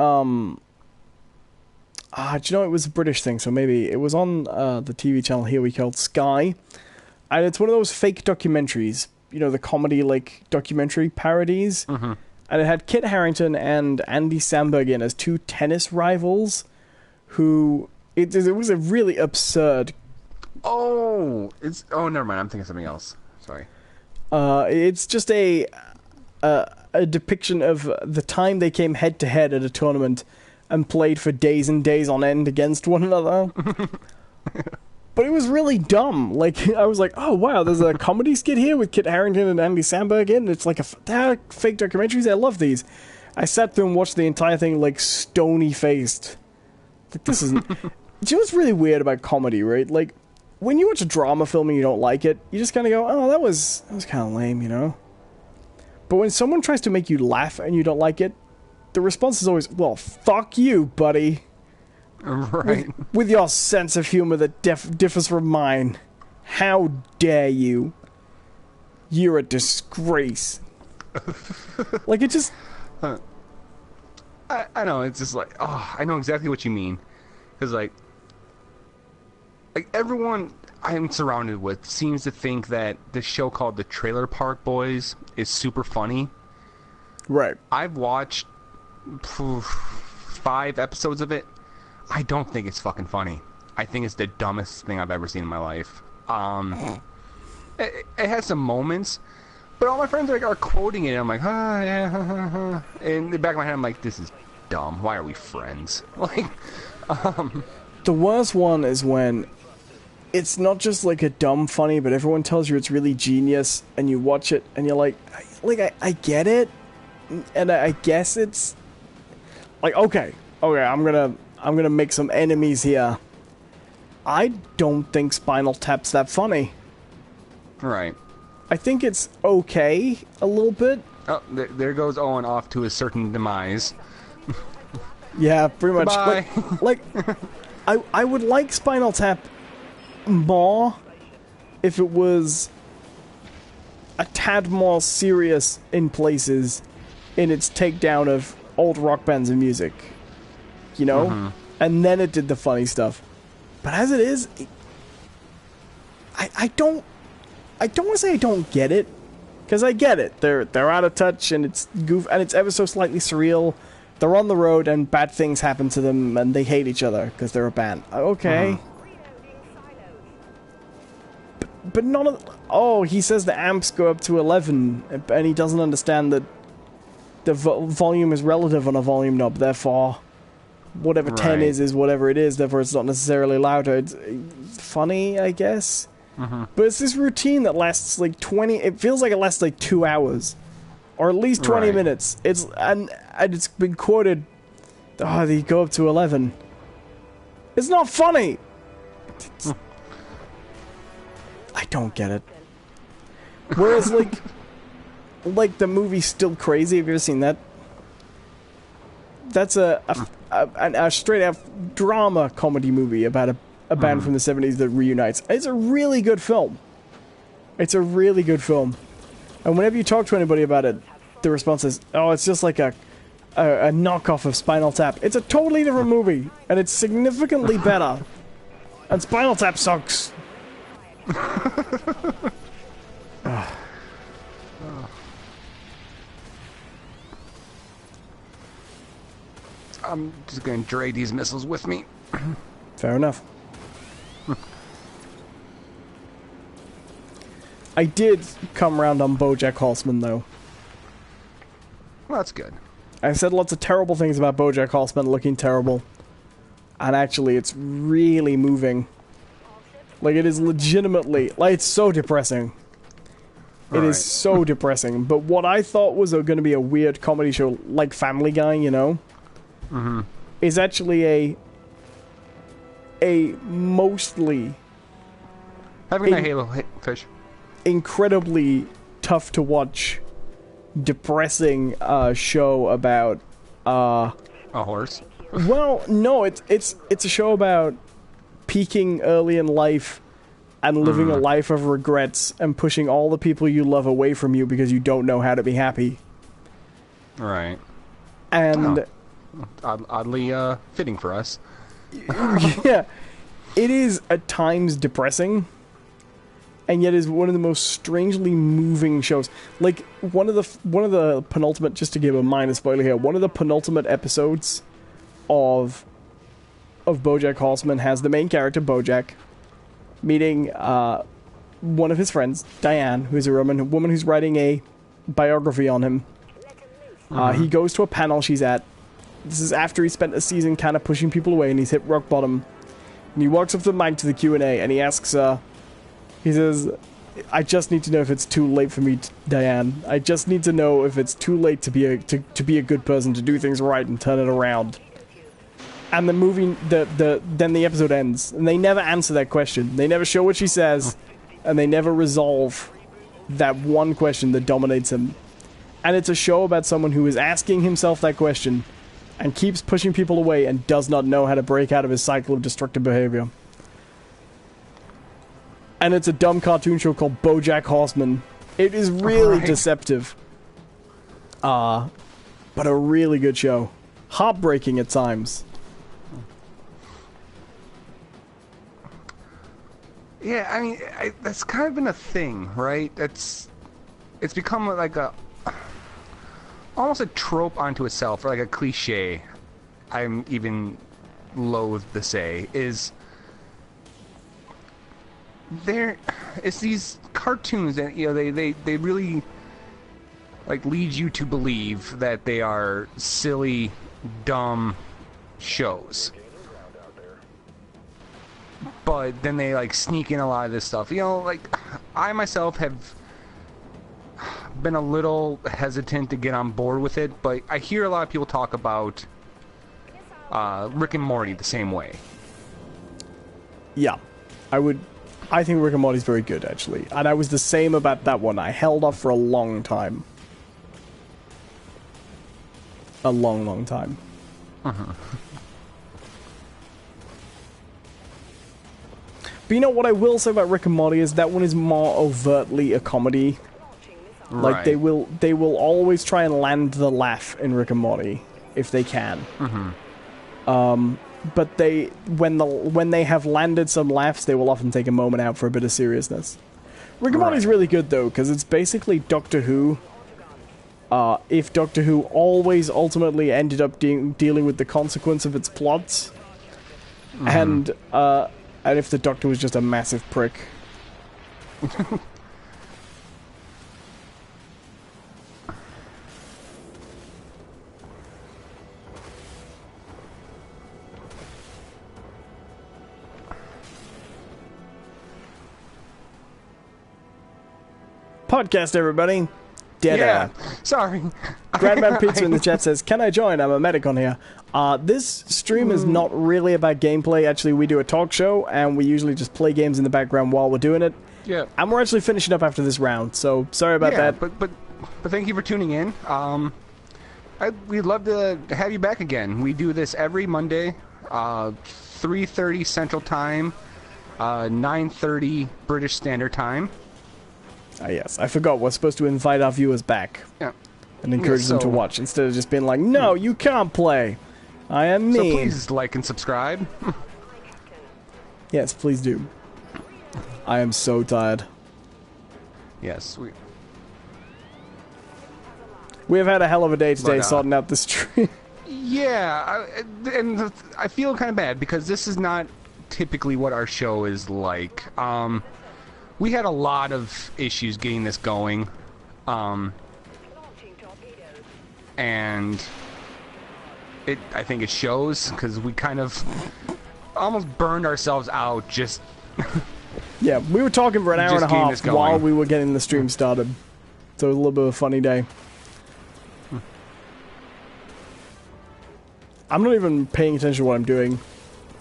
know it was a British thing? So maybe it was on the TV channel here we called Sky, and it's one of those fake documentaries. You know, the comedy like documentary parodies, and it had Kit Harington and Andy Samberg in as two tennis rivals, who it was a really absurd. Oh, never mind. I'm thinking of something else. Sorry. It's just a depiction of the time they came head to head at a tournament and played for days and days on end against one another. But it was really dumb. Like, I was like, oh wow, there's a comedy skit here with Kit Harington and Andy Samberg in. It's like they're fake documentaries. I love these. I sat through and watched the entire thing like stony faced. Like, this isn't. Do you know what's really weird about comedy, right? Like, when you watch a drama film and you don't like it, you just kind of go, oh, that was kind of lame, you know? But when someone tries to make you laugh and you don't like it, the response is always, well, fuck you, buddy. Right. With your sense of humor that differs from mine. How dare you? You're a disgrace. Like, it just... I know, it's just like, oh, I know exactly what you mean. Because, like everyone I'm surrounded with seems to think that this show called The Trailer Park Boys is super funny. Right. I've watched 5 episodes of it. I don't think it's fucking funny. I think it's the dumbest thing I've ever seen in my life. It has some moments, but all my friends are quoting it, and I'm like, yeah. In the back of my head, I'm like, this is dumb. Why are we friends? Like, the worst one is when it's not just like a dumb funny, but everyone tells you it's really genius, and you watch it, and you're like I get it, and I guess it's like okay, I'm gonna make some enemies here. I don't think Spinal Tap's that funny. Right. I think it's okay a little bit. Oh, there goes Owen off to a certain demise. Yeah, pretty much. Goodbye. Like I would like Spinal Tap more if it was a tad more serious in places in its takedown of old rock bands and music. You know? And then it did the funny stuff. But as it is, I don't want to say I don't get it, because I get it. They're out of touch, and it's and it's ever so slightly surreal. They're on the road, and bad things happen to them, and they hate each other because they're a band. Okay. But none of... Oh, he says the amps go up to 11, and he doesn't understand that the volume is relative on a volume knob, therefore whatever 10 is whatever it is, therefore it's not necessarily louder. It's funny, I guess. But it's this routine that lasts like 20... It feels like it lasts like 2 hours. Or at least 20 minutes. And it's been quoted... Oh, they go up to 11. It's not funny! I don't get it. Whereas, like the movie Still Crazy, have you ever seen that? That's a straight-up drama comedy movie about a band from the 70s that reunites. It's a really good film. It's a really good film. And whenever you talk to anybody about it, the response is, oh, it's just like a knockoff of Spinal Tap. It's a totally different movie, and it's significantly better. And Spinal Tap sucks. I'm just going to drag these missiles with me. Fair enough. I did come around on BoJack Horseman, though. Well, that's good. I've said lots of terrible things about BoJack Horseman looking terrible. And actually, it's really moving. Like, it is legitimately... Like, it's so depressing. It is so depressing. But what I thought was going to be a weird comedy show like Family Guy, you know, is actually a mostly having a Halo fish incredibly tough to watch, depressing show about a horse. Well, no, it's a show about peaking early in life and living a life of regrets and pushing all the people you love away from you because you don't know how to be happy. Right. And oddly fitting for us. Yeah, it is at times depressing, and yet is one of the most strangely moving shows. Like one of the penultimate, just to give a minor spoiler here, one of the penultimate episodes of BoJack Horseman has the main character BoJack meeting one of his friends, Diane, who's a woman who's writing a biography on him. He goes to a panel she's at. This is after he spent a season kind of pushing people away, and he's hit rock bottom. And he walks up to the mic to the Q&A, and he asks, he says, "I just need to know if it's too late for me, Diane. I just need to know if it's too late to be a good person, to do things right and turn it around." And the movie, then the episode ends, and they never answer that question. They never show what she says, and they never resolve that one question that dominates him. And it's a show about someone who is asking himself that question and keeps pushing people away and does not know how to break out of his cycle of destructive behavior. And it's a dumb cartoon show called BoJack Horseman. It is really deceptive. But a really good show. Heartbreaking at times. Yeah, I mean, that's kind of been a thing, right? It's become like almost a trope onto itself, or like a cliche. I'm even loath to say is it's these cartoons that, you know, they really like lead you to believe that they are silly, dumb shows. But then they like sneak in a lot of this stuff. You know, like I myself have been a little hesitant to get on board with it, but I hear a lot of people talk about Rick and Morty the same way. Yeah, I think Rick and Morty's very good, actually. And I was the same about that one. I held off for a long time. A long, long time. But you know what I will say about Rick and Morty is that one is more overtly a comedy. Like Right. they will always try and land the laugh in Rick and Morty if they can. But when they have landed some laughs, they will often take a moment out for a bit of seriousness. Rick and Morty's really good though, because it's basically Doctor Who. If Doctor Who always ultimately ended up dealing with the consequence of its plots, and if the Doctor was just a massive prick. Podcast, everybody. Dead Sorry. Gradman Pizza in the chat says, "Can I join? I'm a medic on here." This stream is not really about gameplay. Actually, we do a talk show, and we usually just play games in the background while we're doing it. Yeah. And we're actually finishing up after this round, so sorry about that. But thank you for tuning in. We'd love to have you back again. We do this every Monday, 3:30 Central Time, 9:30 British Standard Time. Yes, I forgot. We're supposed to invite our viewers back and encourage them to watch instead of just being like, "No, you can't play. I am mean." So please like and subscribe. Yes, please do. I am so tired. Yes, we have had a hell of a day today sorting out this stream. Yeah, and I feel kind of bad because this is not typically what our show is like. We had a lot of issues getting this going, and I think it shows because we kind of almost burned ourselves out just Yeah, we were talking for an hour and a getting this half going. while we were getting the stream started. So it was a little bit of a funny day. I'm not even paying attention to what I'm doing.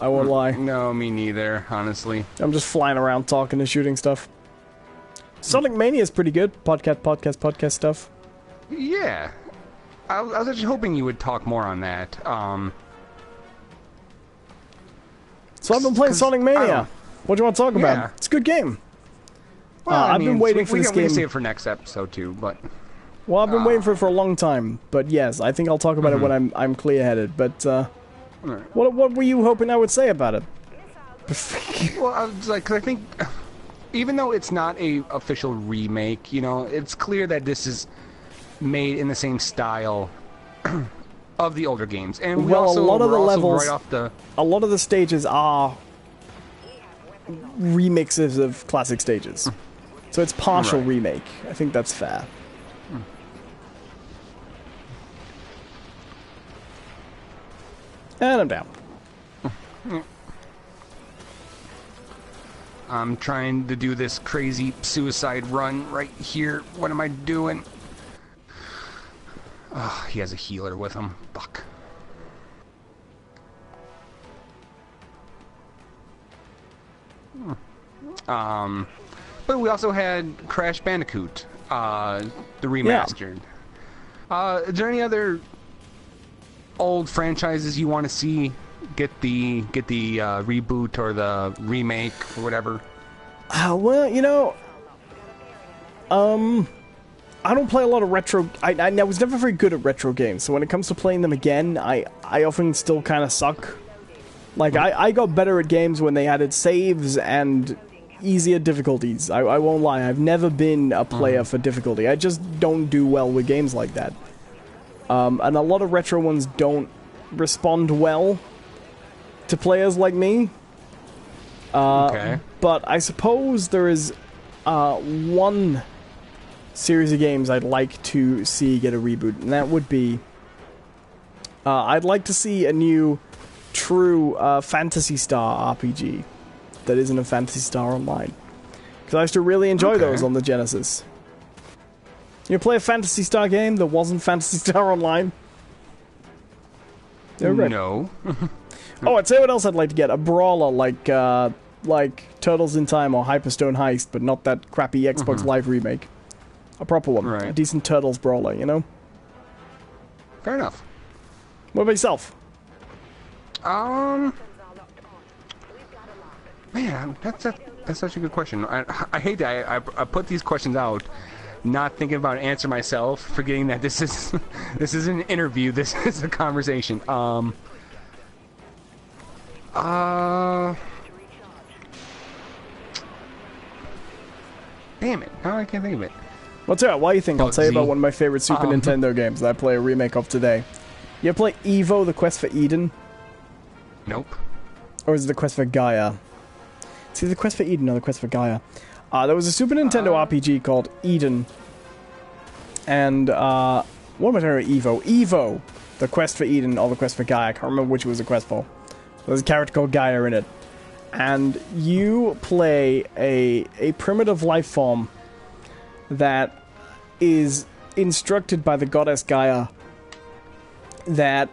I won't lie. No, me neither, honestly. I'm just flying around talking and shooting stuff. Sonic Mania is pretty good. Podcast stuff. Yeah. I was actually hoping you would talk more on that. So I've been playing Sonic Mania. What do you want to talk about? It's a good game. Well, I've been waiting for this game. We can save it for next episode too, but... Well, I've been waiting for it for a long time. But yes, I think I'll talk about it when I'm clear-headed. But what were you hoping I would say about it? Well, I was like, 'cause I think... Even though it's not a official remake, you know, it's clear that this is made in the same style of the older games. And well, a lot of the levels, right off the... a lot of the stages are remixes of classic stages. So it's partial remake. I think that's fair. And I'm down. I'm trying to do this crazy suicide run right here. What am I doing? Oh, he has a healer with him. Fuck. But we also had Crash Bandicoot, the remastered. Yeah. Is there any other old franchises you want to see get the reboot or the remake or whatever? Well, you know, I don't play a lot of retro. I was never very good at retro games, so when it comes to playing them again, I often still kind of suck. Like, I got better at games when they added saves and easier difficulties. I won't lie, I've never been a player for difficulty. I just don't do well with games like that. And a lot of retro ones don't respond well to players like me. Okay. But I suppose there is one series of games I'd like to see get a reboot, and that would be... I'd like to see a new true Phantasy Star RPG that isn't a Phantasy Star Online. Because I used to really enjoy those on the Genesis. You play a Phantasy Star game that wasn't Phantasy Star Online? No. Oh, I'd say what else I'd like to get. A brawler like Turtles in Time or Hyperstone Heist, but not that crappy Xbox Live remake. A proper one. Right. A decent Turtles brawler, you know? Fair enough. What about yourself? Man, that's such a good question. I hate that I put these questions out, not thinking about an answer myself, forgetting that this is an interview. This is a conversation. Damn it! Now I can't think of it. Well, tell you what do you think? I'll tell you Bugsy. about one of my favorite Super Nintendo games that I play a remake of today. You ever play Evo: The Quest for Eden? Nope. Or is it The Quest for Gaia? It's either The Quest for Eden or The Quest for Gaia. There was a Super Nintendo RPG called Eden. And, what am I talking about? Evo. Evo! The Quest for Eden or The Quest for Gaia. I can't remember which it was the quest for. There's a character called Gaia in it. And you play a primitive life form that is instructed by the goddess Gaia that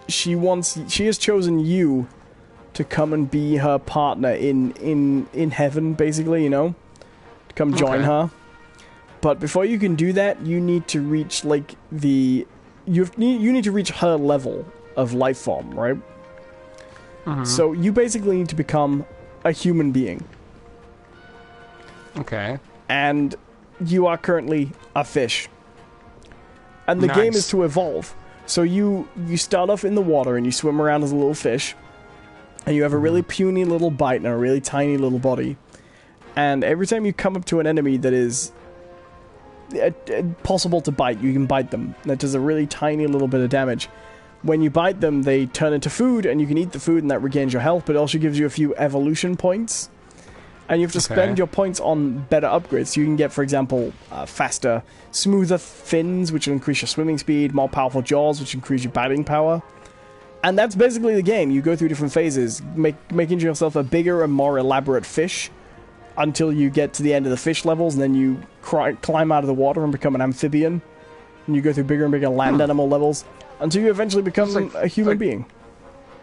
she has chosen you to come and be her partner in heaven, basically, you know? To come join her. But before you can do that, you need to reach, like, you need to reach her level of life form, right? So you basically need to become a human being. Okay. And you are currently a fish. And the game is to evolve. So you start off in the water and you swim around as a little fish. And you have a really puny little bite and a really tiny little body. And every time you come up to an enemy that is possible to bite, you can bite them. That does a really tiny little bit of damage. When you bite them, they turn into food, and you can eat the food, and that regains your health, but it also gives you a few evolution points. And you have to spend your points on better upgrades. So you can get, for example, faster, smoother fins, which will increase your swimming speed, more powerful jaws, which increase your biting power. And that's basically the game. You go through different phases, making yourself a bigger and more elaborate fish, until you get to the end of the fish levels, and then you climb out of the water and become an amphibian, and you go through bigger and bigger land animal levels until you eventually become a human being.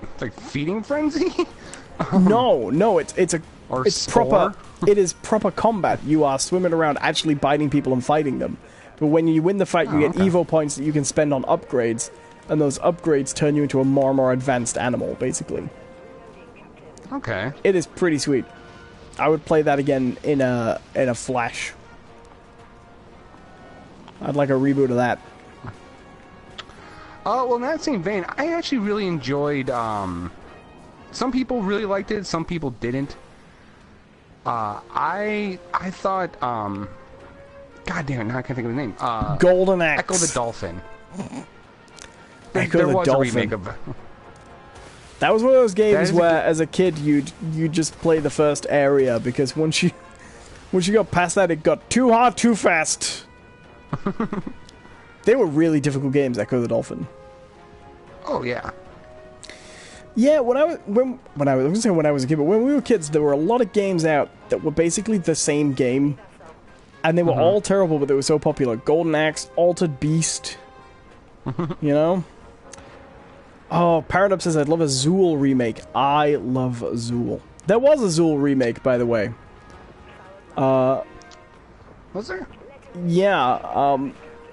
It's like Feeding Frenzy? No, it's Spore? proper. It is proper combat. You are swimming around, actually biting people and fighting them. But when you win the fight, you get Evo points that you can spend on upgrades, and those upgrades turn you into a more and more advanced animal, basically. Okay. It is pretty sweet. I would play that again in a flash. I'd like a reboot of that. Well, in that same vein, I actually really enjoyed, some people really liked it, some people didn't. I thought, God damn it, now I can't think of the name. Golden Axe. Echo the Dolphin. Echo the Dolphin. A remake of... That was one of those games where, as a kid, you just play the first area, because once you got past that, it got too hard too fast. They were really difficult games, Echo the Dolphin. Oh yeah. Yeah, when I was a kid, but when we were kids, there were a lot of games out that were basically the same game, and they were all terrible, but they were so popular. Golden Axe, Altered Beast, you know. Oh, Paradox says I'd love a Zool remake. I love Zool. There was a Zool remake, by the way. Was there? Yeah,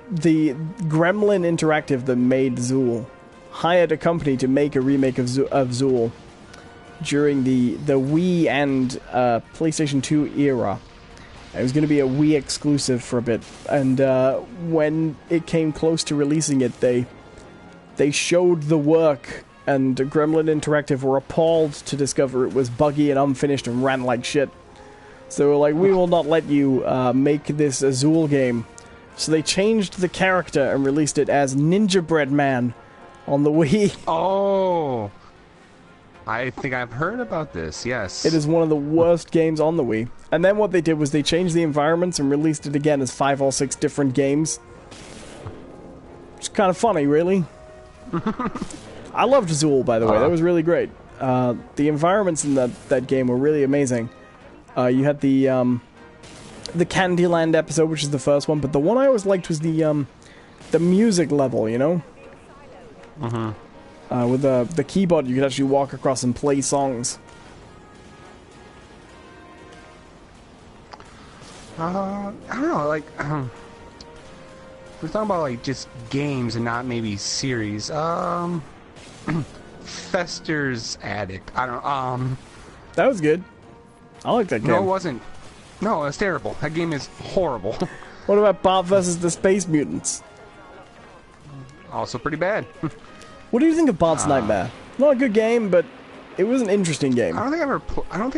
the Gremlin Interactive that made Zool hired a company to make a remake of Zool during the Wii and PlayStation 2 era. It was going to be a Wii exclusive for a bit, and when it came close to releasing it, they showed the work, and Gremlin Interactive were appalled to discover it was buggy and unfinished and ran like shit. So they were like, we will not let you make this a Zool game. So they changed the character and released it as Ninja Bread Man on the Wii. Oh! I think I've heard about this, yes. It is one of the worst games on the Wii. And then what they did was they changed the environments and released it again as 5 or 6 different games. It's kind of funny, really. I loved Zool, by the way. That was really great. The environments in that game were really amazing. You had the Candyland episode, which is the first one, but the one I always liked was the music level, you know? With the keyboard, you could actually walk across and play songs. I don't know, like, we're talking about, like, just games and not maybe series. Fester's Addict. I don't know, That was good. I like that game. No, it wasn't. No, it's terrible. That game is horrible. What about Bart vs. the Space Mutants? Also pretty bad. What do you think of Bart's Nightmare? Not a good game, but it was an interesting game. I don't think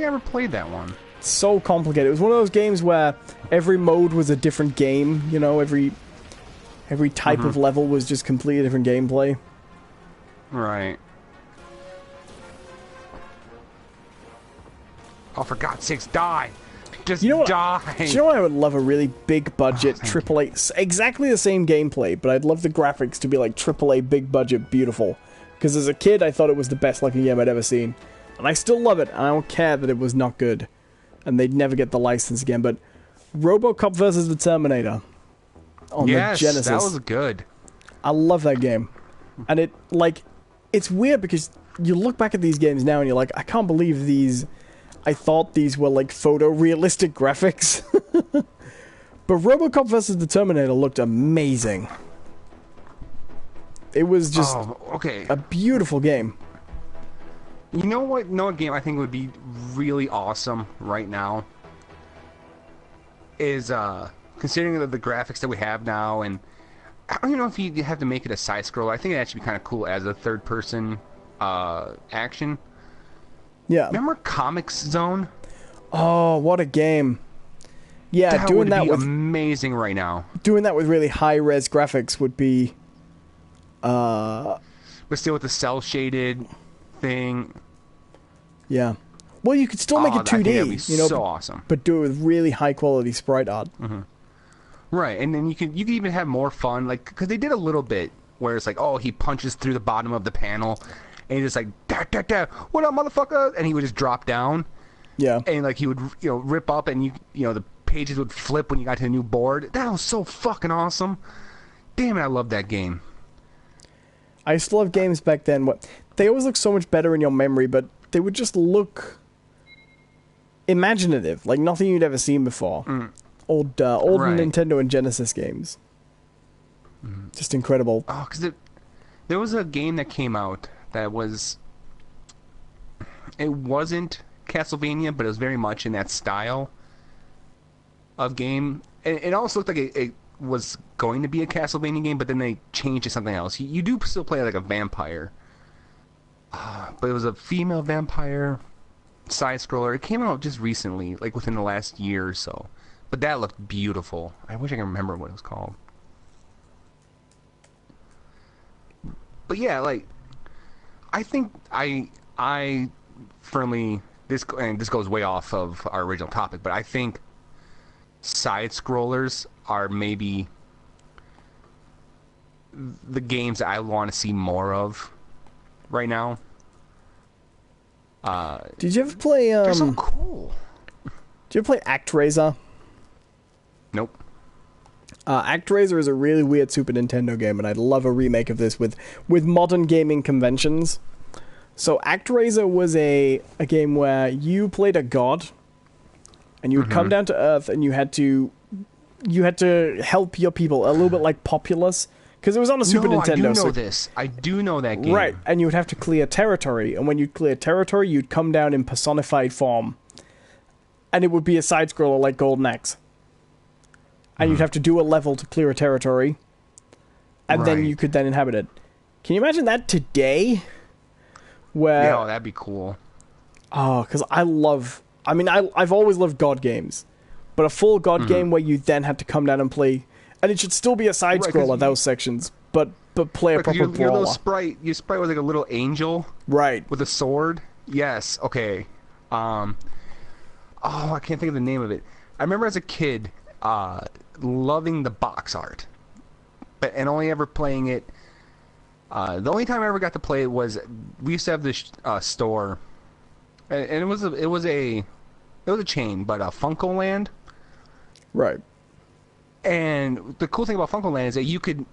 I ever played that one. So complicated. It was one of those games where every mode was a different game, you know, every type of level was just completely different gameplay. Right. Oh, for God's sakes, die! Just die! Do you know what I would love? A really big budget AAA... Exactly the same gameplay, but I'd love the graphics to be like AAA, big budget, beautiful. Because as a kid, I thought it was the best looking game I'd ever seen. And I still love it, and I don't care that it was not good. And they'd never get the license again, but... RoboCop vs. the Terminator. On the Genesis. That was good. I love that game. And it, like... It's weird because you look back at these games now and you're like, I can't believe these... I thought these were like photorealistic graphics. But RoboCop vs. the Terminator looked amazing. It was just a beautiful game. You know what? Game I think would be really awesome right now is considering the graphics that we have now, and I don't even know if you have to make it a side scroll. I think it'd actually be kind of cool as a third person action. Yeah. Remember Comics Zone? Oh, what a game. Yeah, doing that would be amazing right now. Doing that with really high-res graphics would be... But still with the cel-shaded thing. Yeah. Well, you could still make it 2D, that'd be so awesome. But do it with really high-quality sprite art. Right, and then you could even have more fun, like, because they did a little bit where it's like, oh, he punches through the bottom of the panel, and he's just like, da, da, da, what up, motherfucker? And he would just drop down. Yeah. And like he would, rip up, and the pages would flip when you got to a new board. That was so fucking awesome. Damn it, I love that game. I used to love games back then. They always look so much better in your memory, but they would just look imaginative, like nothing you'd ever seen before. Old Right. Nintendo and Genesis games. Just incredible. Oh, because there was a game that came out that it wasn't Castlevania, but it was very much in that style of game. And it also looked like it was going to be a Castlevania game, but then they changed to something else. You do still play like a vampire, but it was a female vampire side scroller. It came out just recently, like within the last year or so. But that looked beautiful. I wish I could remember what it was called. But yeah, like I think I firmly this goes way off of our original topic, but I think side scrollers are maybe the games that I want to see more of right now. Did you ever play? They're so cool. Did you ever play ActRaiser? Nope. ActRaiser is a really weird Super Nintendo game, and I'd love a remake of this with modern gaming conventions. So ActRaiser was a game where you played a god, and you would come down to Earth, and you had to help your people, a little bit like Populous, because it was on a Super Nintendo. I do know this. I do know that game. Right, and you would have to clear territory, and when you'd clear territory, you'd come down in personified form, and it would be a side-scroller like Golden Axe. And you'd have to do a level to clear a territory, and then you could then inhabit it. Can you imagine that today? Where that'd be cool. Oh, because I've always loved God games, but a full God game where you then had to come down and play, and it should still be a side scroller, those sections, but play a proper your brawler. Your sprite was like a little angel, right, with a sword. Yes, okay. I can't think of the name of it. I remember as a kid, loving the box art, and only ever playing it. The only time I ever got to play it was we used to have this store, and it was a chain, but Funko Land. Right. And the cool thing about Funko Land is that you can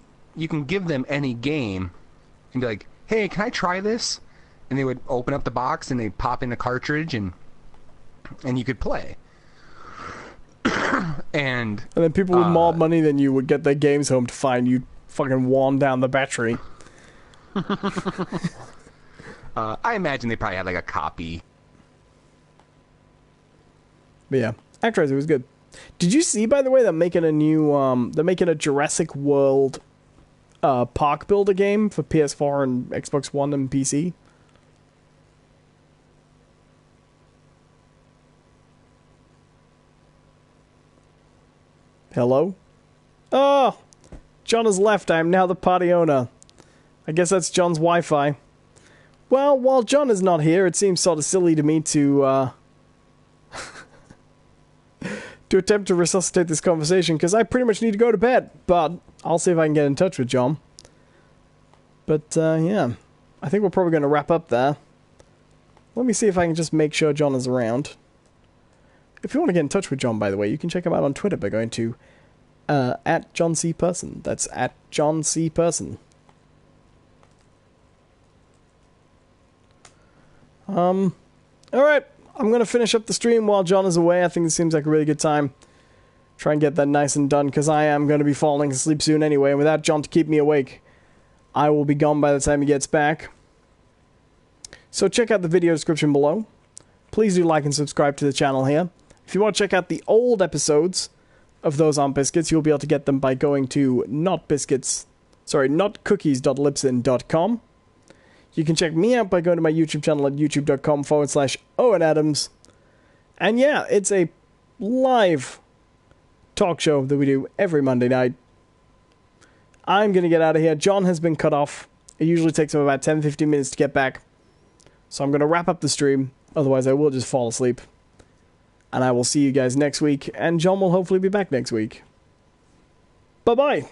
give them any game, and be like, "Hey, can I try this?" And they would open up the box and they pop in a cartridge, and you could play. and then people with more money than you would get their games home to find you fucking worn down the battery. I imagine they probably had like a copy. But yeah, ActRaiser was good. Did you see, by the way, they're making a Jurassic World park builder game for PS4 and Xbox One and PC? Hello? Oh! John has left. I am now the party owner. I guess that's John's Wi-Fi. Well, while John is not here, it seems sort of silly to me to to attempt to resuscitate this conversation, because I pretty much need to go to bed, but I'll see if I can get in touch with John. But, yeah, I think we're probably going to wrap up there. Let me see if I can just make sure John is around. If you want to get in touch with John, by the way, you can check him out on Twitter by going to @JohnCPerson. That's @JohnCPerson. Alright, I'm going to finish up the stream while John is away. I think this seems like a really good time. Try and get that nice and done, because I am going to be falling asleep soon anyway, and without John to keep me awake, I will be gone by the time he gets back. So check out the video description below. Please do like and subscribe to the channel here. If you want to check out the old episodes of Those Aren't Biscuits, you'll be able to get them by going to notcookies.libsyn.com. You can check me out by going to my YouTube channel at youtube.com/Owen Adams. And yeah, it's a live talk show that we do every Monday night. I'm going to get out of here. John has been cut off. It usually takes him about 10-15 minutes to get back. So I'm going to wrap up the stream. Otherwise, I will just fall asleep. And I will see you guys next week. And John will hopefully be back next week. Bye-bye.